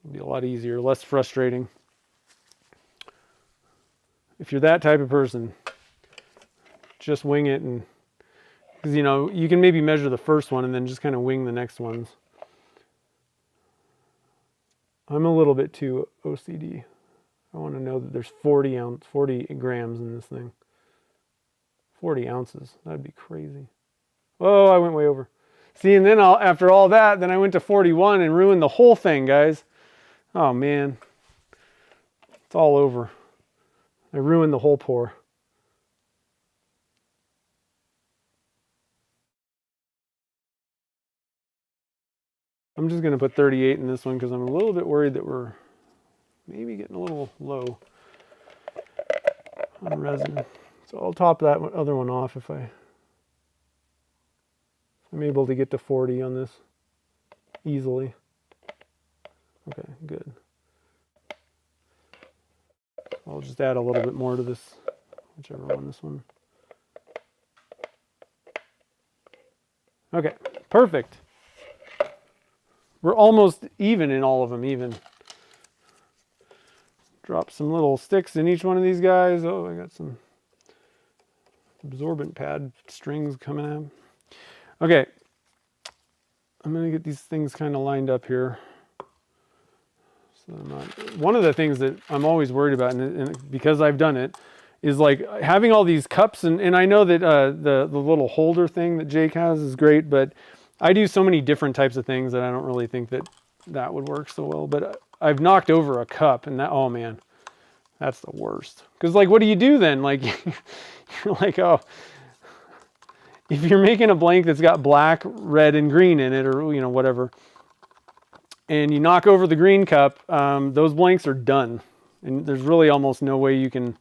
It'll be a lot easier, less frustrating. If you're that type of person, just wing it, and because you know you can maybe measure the first one and then just kind of wing the next ones. I'm a little bit too OCD. I want to know that there's 40 grams in this thing. 40 ounces. That'd be crazy. Oh, I went way over. See, and then after all that, then I went to 41 and ruined the whole thing, guys. Oh man, it's all over. I ruined the whole pour. I'm just going to put 38 in this one because I'm a little bit worried that we're maybe getting a little low on resin. So I'll top that other one off if I'm able to get to 40 on this easily. Okay, good. I'll just add a little bit more to this, whichever one, this one. Okay, perfect. We're almost even in all of them, even. Drop some little sticks in each one of these guys. Oh, I got some absorbent pad strings coming out. Okay, I'm gonna get these things kind of lined up here. So I'm not, one of the things that I'm always worried about, and because I've done it, is like having all these cups, and I know that the little holder thing that Jake has is great, but I do so many different types of things that I don't really think that would work so well. But I've knocked over a cup, and that, oh man, that's the worst. Because like, what do you do then? Like, you're like, oh, if you're making a blank that's got black, red, and green in it, or you know, whatever, and you knock over the green cup, those blanks are done. And there's really almost no way you can,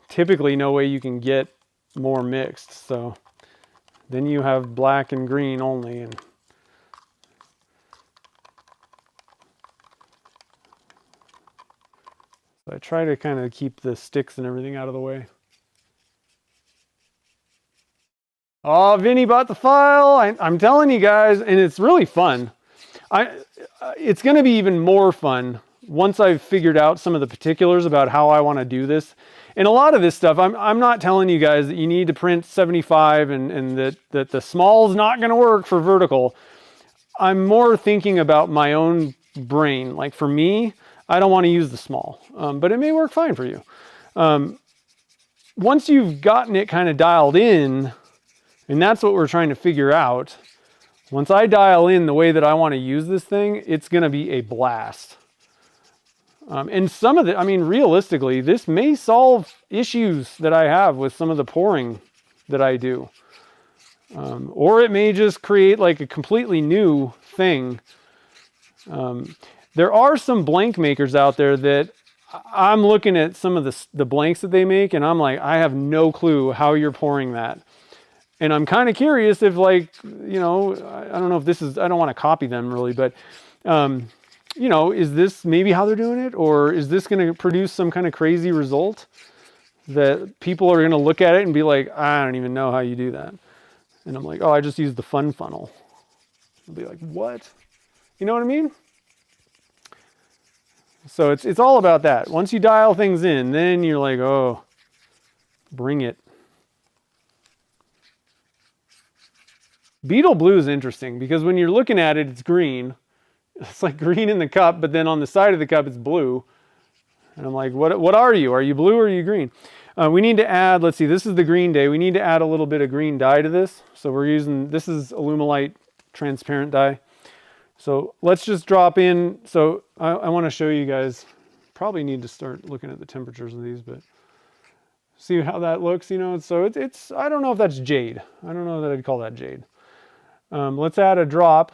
typically no way you can get more mixed. So then you have black and green only. And so I try to kind of keep the sticks and everything out of the way. Oh, Vinny bought the file. I'm telling you guys, and it's really fun. It's going to be even more fun once I've figured out some of the particulars about how I want to do this. And a lot of this stuff, I'm not telling you guys that you need to print 75 and that the small is not going to work for vertical. I'm more thinking about my own brain. Like for me, I don't want to use the small, but it may work fine for you. Once you've gotten it kind of dialed in, and that's what we're trying to figure out, once I dial in the way that I want to use this thing, it's going to be a blast. And some of the, I mean, realistically, this may solve issues that I have with some of the pouring that I do. Or it may just create like a completely new thing. There are some blank makers out there that I'm looking at some of the blanks that they make, and I'm like, I have no clue how you're pouring that. And I'm kind of curious if, like, you know, I don't know if this is, I don't want to copy them really, but, you know, is this maybe how they're doing it? Or is this going to produce some kind of crazy result that people are going to look at it and be like, I don't even know how you do that. And I'm like, oh, I just used the fun funnel. I'll be like, what? You know what I mean? So it's all about that. Once you dial things in, then you're like, oh, bring it. Beetle blue is interesting because when you're looking at it, it's green. It's like green in the cup, but then on the side of the cup, it's blue. And I'm like, what are you? Are you blue or are you green? We need to add, let's see, this is the green day. We need to add a little bit of green dye to this. So we're using, this is Alumilite transparent dye. So let's just drop in. So I want to show you guys, probably need to start looking at the temperatures of these, but see how that looks, you know? So it's I don't know if that's jade. I don't know that I'd call that jade. Let's add a drop.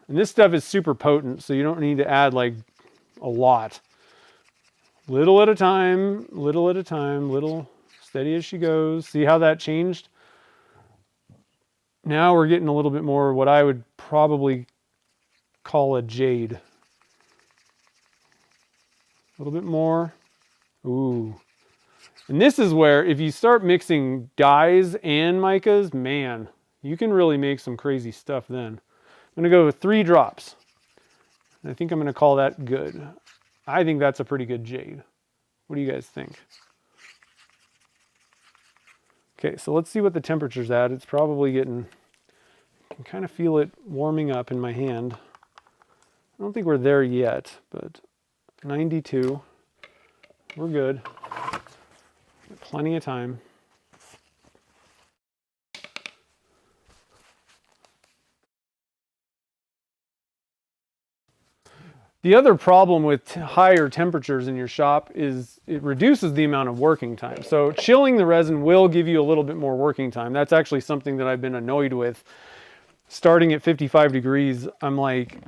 And this stuff is super potent, so you don't need to add like a lot. Little at a time, little steady as she goes. See how that changed? Now we're getting a little bit more what I would probably call a jade. A little bit more. Ooh. And this is where if you start mixing dyes and micas, man, you can really make some crazy stuff then. I'm going to go with 3 drops. I think I'm going to call that good. I think that's a pretty good jade. What do you guys think? Okay, so let's see what the temperature's at. It's probably getting, I can kind of feel it warming up in my hand. I don't think we're there yet, but 92. We're good. Plenty of time. The other problem with higher temperatures in your shop is it reduces the amount of working time. So chilling the resin will give you a little bit more working time. That's actually something that I've been annoyed with. Starting at 55 degrees, I'm like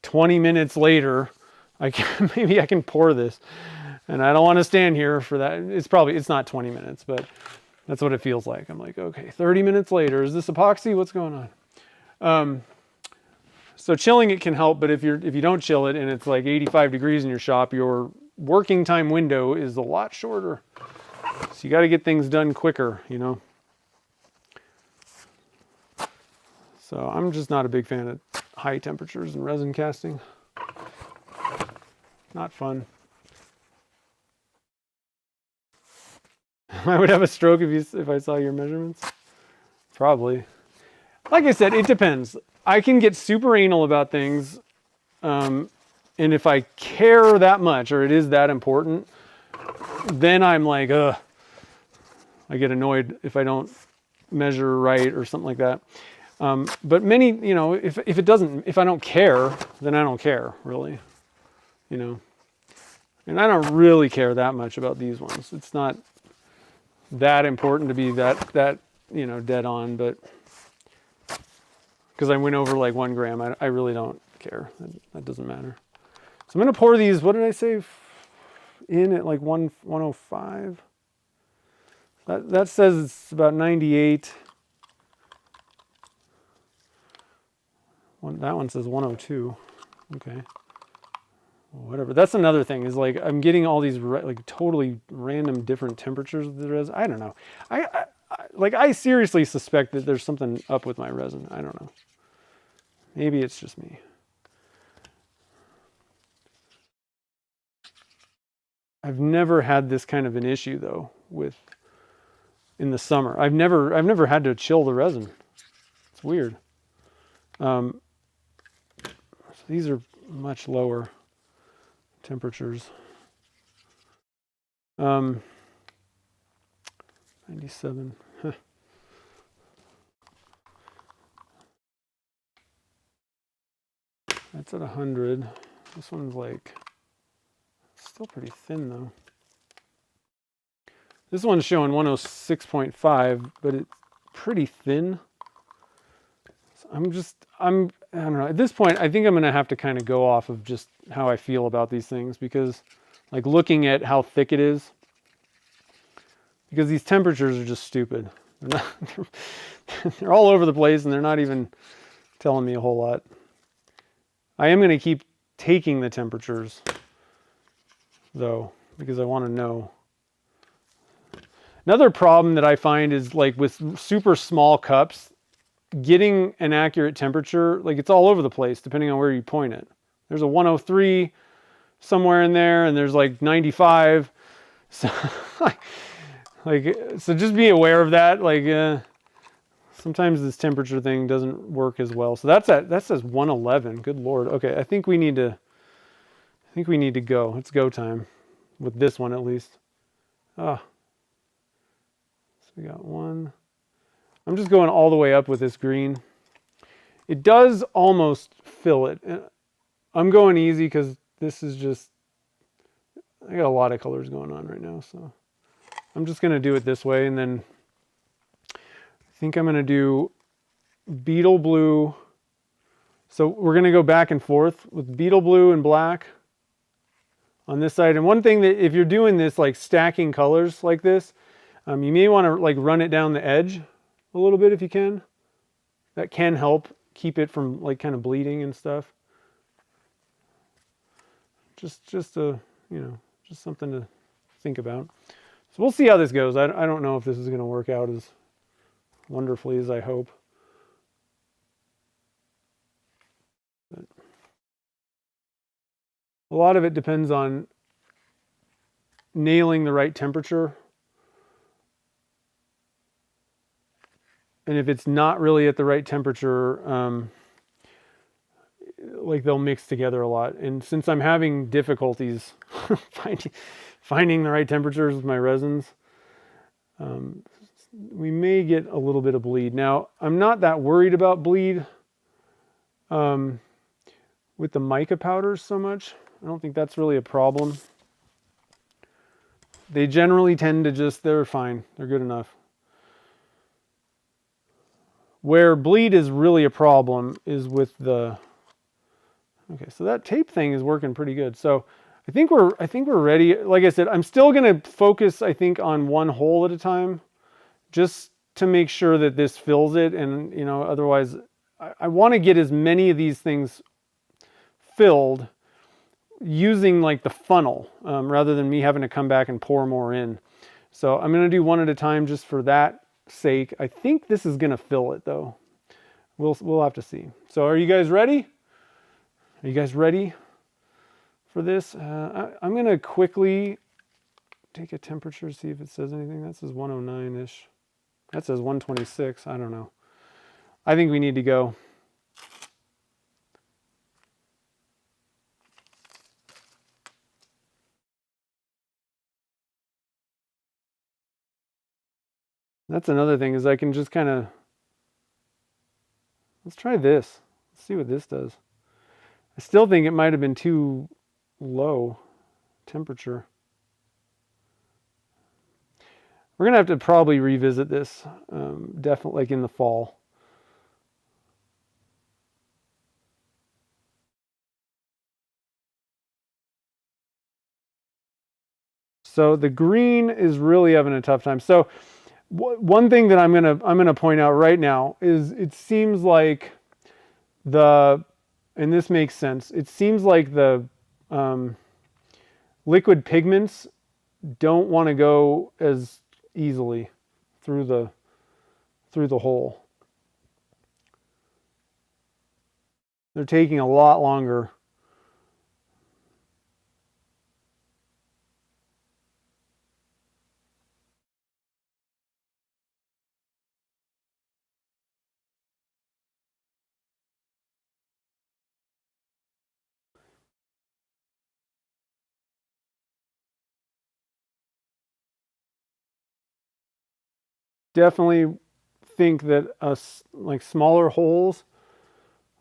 20 minutes later, maybe I can pour this. And I don't want to stand here for that. It's not 20 minutes, but that's what it feels like. I'm like, okay, 30 minutes later, is this epoxy? What's going on? So chilling it can help, but if you don't chill it and it's like 85 degrees in your shop, your working time window is a lot shorter. So you got to get things done quicker, you know. So I'm just not a big fan of high temperatures in resin casting. Not fun. I would have a stroke if I saw your measurements. Probably. Like I said, it depends. I can get super anal about things, and if I care that much or it is that important, then I'm like, ugh. I get annoyed if I don't measure right or something like that. But many, you know, if I don't care, then I don't care, really. You know, and I don't really care that much about these ones. It's not that important to be that you know, dead on, but because I went over like 1 gram, I really don't care. That doesn't matter. So I'm going to pour these, what did I say, in at like 105. That says it's about 98. That one says 102. Okay. Whatever. That's another thing is like I'm getting all these like totally random different temperatures of the resin. I don't know. I seriously suspect that there's something up with my resin. I don't know. Maybe it's just me. I've never had this kind of an issue though in the summer. I've never had to chill the resin. It's weird. So these are much lower temperatures. 97. Huh. That's at 100. This one's like still pretty thin though. This one's showing 106.5, but it's pretty thin. So I don't know. At this point, I think I'm going to have to kind of go off of just how I feel about these things, because like looking at how thick it is, because these temperatures are just stupid. They're all over the place and they're not even telling me a whole lot. I am going to keep taking the temperatures though, because I want to know. Another problem that I find is like with super small cups, getting an accurate temperature, like it's all over the place depending on where you point it. There's a 103 somewhere in there and there's like 95. So so just be aware of that. Like sometimes this temperature thing doesn't work as well. So that says 111. Good Lord. Okay, I think we need to go. It's go time with this one at least. So we got one. I'm just going all the way up with this green. It does almost fill it. I'm going easy because this is just, I got a lot of colors going on right now. So I'm just going to do it this way. And then I think I'm going to do beetle blue. So we're going to go back and forth with beetle blue and black on this side. And one thing that if you're doing this, like stacking colors like this, you may want to like run it down the edge a little bit if you can. That can help keep it from like kind of bleeding and stuff. Just a, just something to think about. So we'll see how this goes. I don't know if this is going to work out as wonderfully as I hope. But a lot of it depends on nailing the right temperature. And if it's not really at the right temperature, like they'll mix together a lot. And since I'm having difficulties finding the right temperatures with my resins, we may get a little bit of bleed. Now, I'm not that worried about bleed with the mica powders so much. I don't think that's really a problem. They generally tend to they're fine. They're good enough. Where bleed is really a problem is with okay, so that tape thing is working pretty good. So I think we're ready. Like I said, I'm still going to focus, I think, on one hole at a time, just to make sure that this fills it. And, otherwise I want to get as many of these things filled using like the funnel, rather than me having to come back and pour more in. So I'm going to do one at a time just for that sake. I think this is going to fill it though. We'll have to see. So are you guys ready? Are you guys ready for this? I'm going to quickly take a temperature, see if it says anything. That says 109-ish. That says 126. I don't know. I think we need to go. That's another thing, is I can just kind of, let's try this. Let's see what this does. I still think it might have been too low temperature. We're going to have to probably revisit this, definitely like in the fall. So the green is really having a tough time. So one thing that I'm gonna point out right now is it seems like and this makes sense, it seems like the liquid pigments don't want to go as easily through the hole. They're taking a lot longer. Definitely think that like smaller holes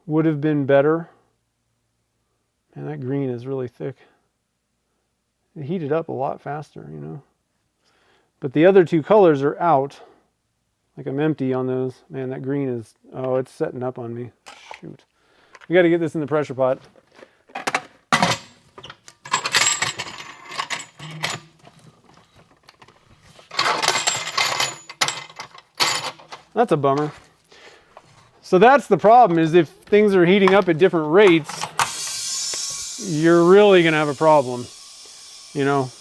would have been better. And that green is really thick. It heated up a lot faster, you know. But the other two colors are out. Like I'm empty on those. Man, that green is, oh, it's setting up on me. Shoot. We got to get this in the pressure pot. That's a bummer. So that's the problem, is if things are heating up at different rates, you're really going to have a problem, you know.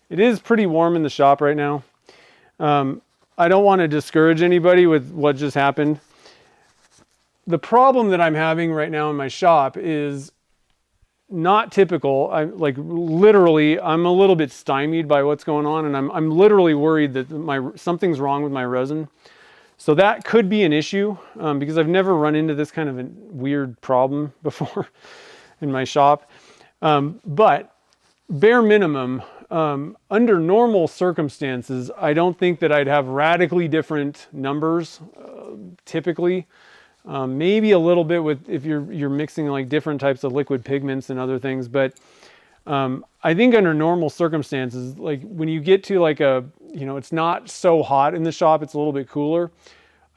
It is pretty warm in the shop right now. I don't want to discourage anybody with what just happened. The problem that I'm having right now in my shop is not typical. I'm like literally, I'm a little bit stymied by what's going on, and I'm literally worried that something's wrong with my resin. So that could be an issue because I've never run into this kind of a weird problem before in my shop. But bare minimum, under normal circumstances, I don't think that I'd have radically different numbers typically. Maybe a little bit with if you're mixing like different types of liquid pigments and other things, but I think under normal circumstances, like when you get to like it's not so hot in the shop, it's a little bit cooler.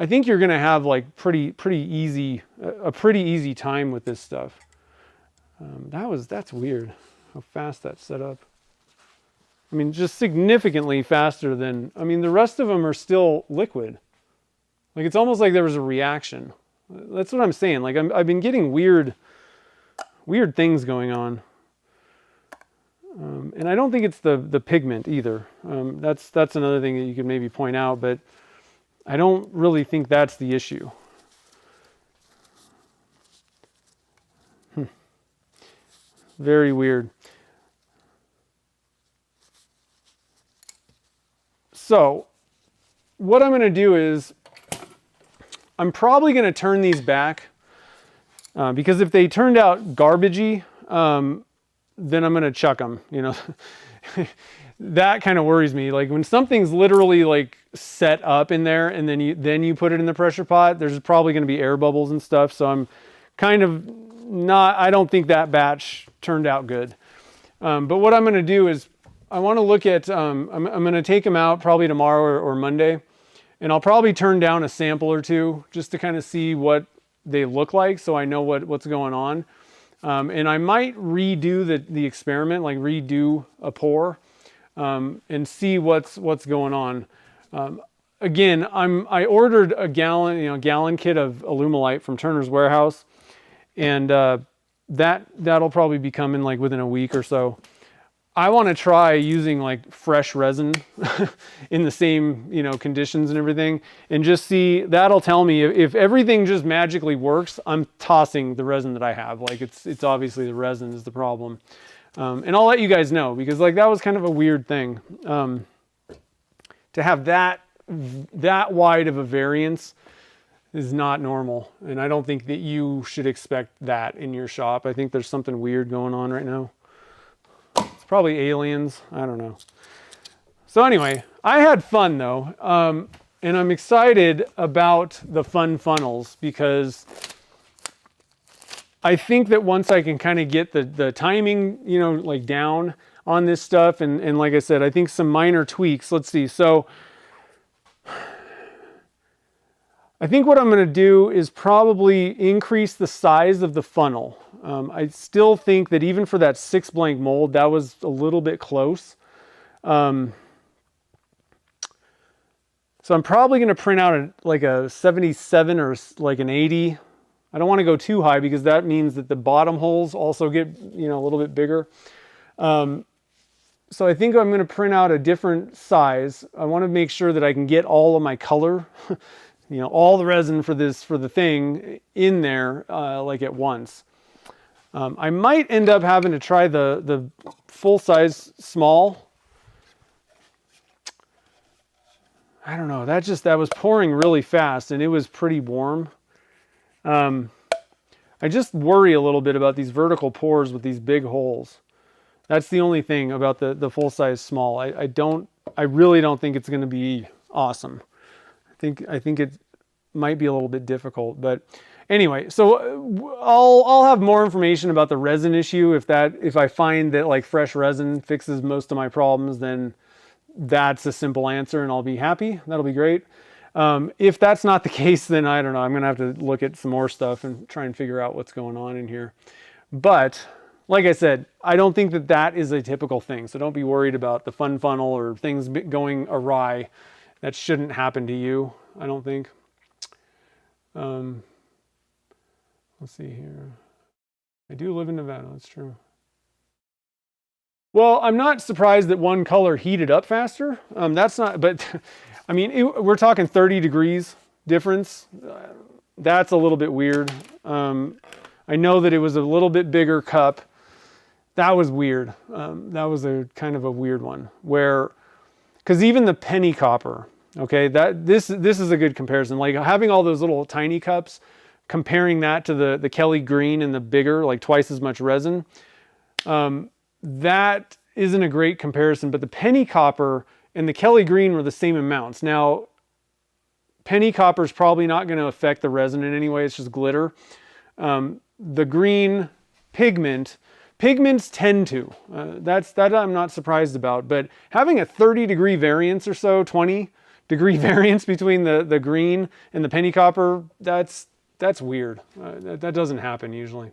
I think you're gonna have like a pretty easy time with this stuff. That's weird how fast that's set up. I mean, just significantly faster than, I mean, the rest of them are still liquid. Like it's almost like there was a reaction. That's what I'm saying. Like I've been getting weird things going on. And I don't think it's the pigment either. That's another thing that you could maybe point out, but I don't really think that's the issue. Very weird. So what I'm going to do is I'm probably going to turn these back because if they turned out garbagey, then I'm going to chuck them, you know. That kind of worries me. Like when something's literally like set up in there and then you put it in the pressure pot, there's probably going to be air bubbles and stuff. So I'm kind of I don't think that batch turned out good. But what I'm going to do is I want to look at, I'm going to take them out probably tomorrow or Monday, and I'll probably turn down a sample or two just to kind of see what they look like so I know what's going on. And I might redo the experiment, like redo a pour and see what's going on. Again, I ordered a gallon kit of Alumilite from Turner's Warehouse, and that'll probably be coming like within a week or so. I want to try using like fresh resin in the same, conditions and everything, and just see, that'll tell me if everything just magically works. I'm tossing the resin that I have. Like it's obviously the resin is the problem. And I'll let you guys know, because like that was kind of a weird thing to have that wide of a variance is not normal. And I don't think that you should expect that in your shop. I think there's something weird going on right now. It's probably aliens. I don't know. So anyway, I had fun though. And I'm excited about the fun funnels because I think that once I can kind of get the timing, like down on this stuff. And like I said, I think some minor tweaks. Let's see. So I think what I'm going to do is probably increase the size of the funnel. I still think that even for that 6 blank mold, that was a little bit close. So I'm probably going to print out like a 77 or like an 80 I don't want to go too high because that means that the bottom holes also get, you know, a little bit bigger. So I think I'm going to print out a different size. I want to make sure that I can get all of my color, you know, all the resin for the thing in there, like at once. I might end up having to try the full size small. I don't know. That was pouring really fast and it was pretty warm. I just worry a little bit about these vertical pours with these big holes. That's the only thing about the full size small. I really don't think it's going to be awesome. I think it might be a little bit difficult, but anyway, so I'll have more information about the resin issue. If I find that like fresh resin fixes most of my problems, then that's a simple answer and I'll be happy. That'll be great. If that's not the case, then I don't know. I'm going to have to look at some more stuff and try and figure out what's going on in here. But like I said, I don't think that is a typical thing. So don't be worried about the fun funnel or things going awry. That shouldn't happen to you, I don't think. Let's see here. I do live in Nevada, that's true. Well, I'm not surprised that one color heated up faster. That's not, but I mean, we're talking 30 degrees difference. That's a little bit weird. I know that it was a little bit bigger cup. That was weird. That was a kind of a weird one where, because even the penny copper, okay, this is a good comparison. Like having all those little tiny cups, comparing that to the Kelly green and the bigger, like twice as much resin, that isn't a great comparison. But the penny copper and the Kelly green were the same amounts. Now, penny copper is probably not going to affect the resin in any way. It's just glitter. The green pigments tend to. That I'm not surprised about. But having a 30-degree variance or so, 20-degree variance between the green and the penny copper, that's weird. That doesn't happen usually.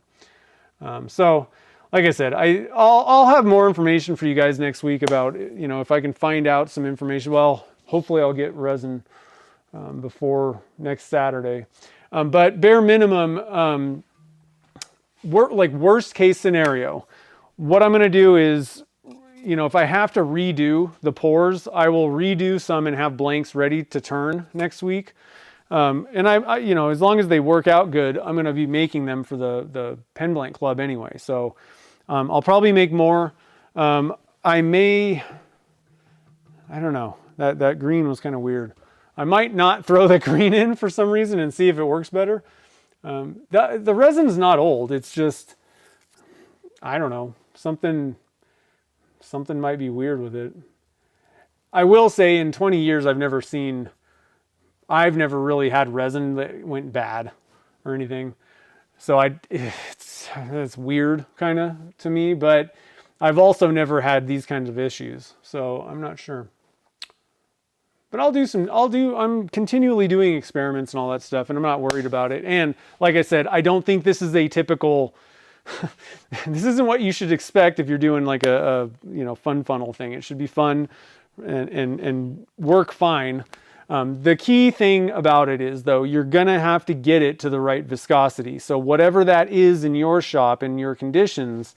So, like I said, I'll have more information for you guys next week about, you know, if I can find out some information. Well, hopefully I'll get resin before next Saturday. But bare minimum, worst case scenario, what I'm going to do is, you know, if I have to redo the pours, I will redo some and have blanks ready to turn next week. And I, you know, as long as they work out good, I'm going to be making them for the pen blank club anyway. So I'll probably make more. I don't know, that green was kind of weird. I might not throw the green in for some reason and see if it works better. The resin's not old. It's just, I don't know, something might be weird with it. I will say in 20 years, I've never really had resin that went bad or anything. So it's weird kind of to me, but I've also never had these kinds of issues. So I'm not sure. But I'm continually doing experiments and all that stuff, and I'm not worried about it. And like I said, I don't think this is a typical, this isn't what you should expect if you're doing like a you know, fun funnel thing. It should be fun and work fine. The key thing about it is, though, you're going to have to get it to the right viscosity. So whatever that is in your shop and your conditions,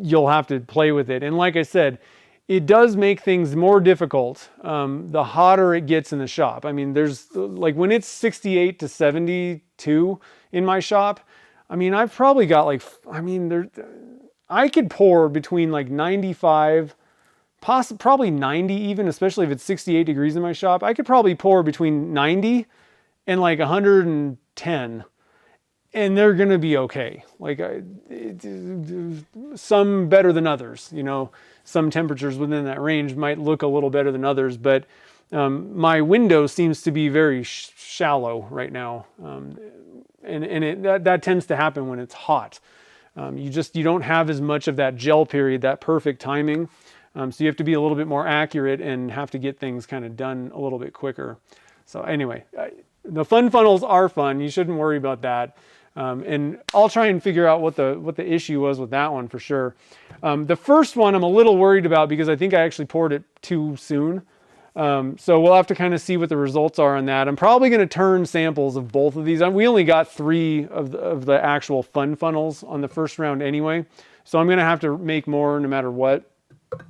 you'll have to play with it. And like I said, it does make things more difficult the hotter it gets in the shop. I mean, there's like when it's 68 to 72 in my shop, I mean, I've probably got like, I mean, I could pour between like 95, probably 90 even, especially if it's 68 degrees in my shop. I could probably pour between 90 and like 110, and they're going to be okay. Like some better than others, you know, some temperatures within that range might look a little better than others, but my window seems to be very shallow right now. And that tends to happen when it's hot. You don't have as much of that gel period, that perfect timing. So you have to be a little bit more accurate and have to get things kind of done a little bit quicker. So anyway, the fun funnels are fun. You shouldn't worry about that. And I'll try and figure out what the issue was with that one for sure. The first one I'm a little worried about because I think I actually poured it too soon. So we'll have to kind of see what the results are on that. I'm probably going to turn samples of both of these. We only got 3 of the actual fun funnels on the first round anyway. So I'm going to have to make more no matter what.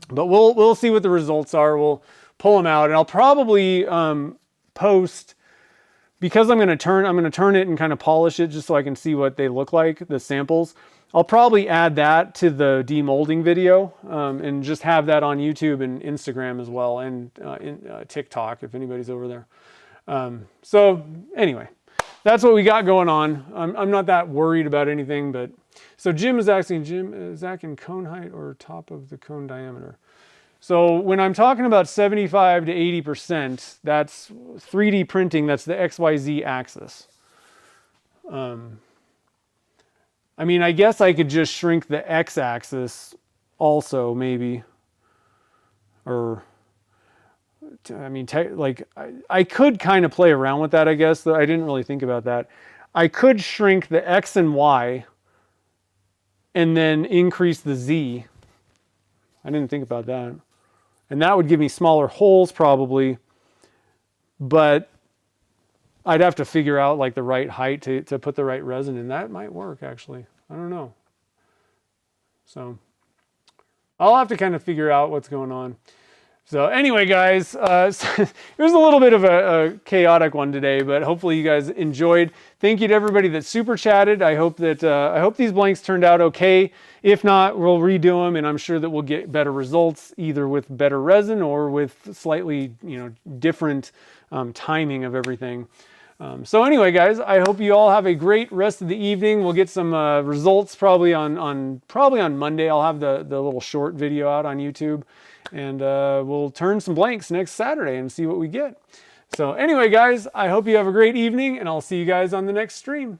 But we'll see what the results are. We'll pull them out, and I'll probably post, because I'm going to turn it and kind of polish it just so I can see what they look like, the samples. I'll probably add that to the demolding video and just have that on YouTube and Instagram as well, and TikTok if anybody's over there. So anyway, that's what we got going on. I'm not that worried about anything, but so Jim is asking, Zach, in cone height or top of the cone diameter? So when I'm talking about 75 to 80%, that's 3D printing, that's the XYZ axis. I mean, I guess I could just shrink the x-axis also, maybe. Or, I mean, like, I could kind of play around with that, I guess, though I didn't really think about that. I could shrink the x and y and then increase the z. I didn't think about that. And that would give me smaller holes probably, but I'd have to figure out like the right height to put the right resin in. That might work actually. I don't know. So I'll have to kind of figure out what's going on. So anyway, guys, it was a little bit of a chaotic one today, but hopefully you guys enjoyed. Thank you to everybody that super chatted. I hope these blanks turned out okay. If not, we'll redo them, and I'm sure that we'll get better results either with better resin or with slightly, different timing of everything. So anyway, guys, I hope you all have a great rest of the evening. We'll get some results probably on Monday. I'll have the little short video out on YouTube, and we'll turn some blanks next Saturday and see what we get. So anyway, guys, I hope you have a great evening, and I'll see you guys on the next stream.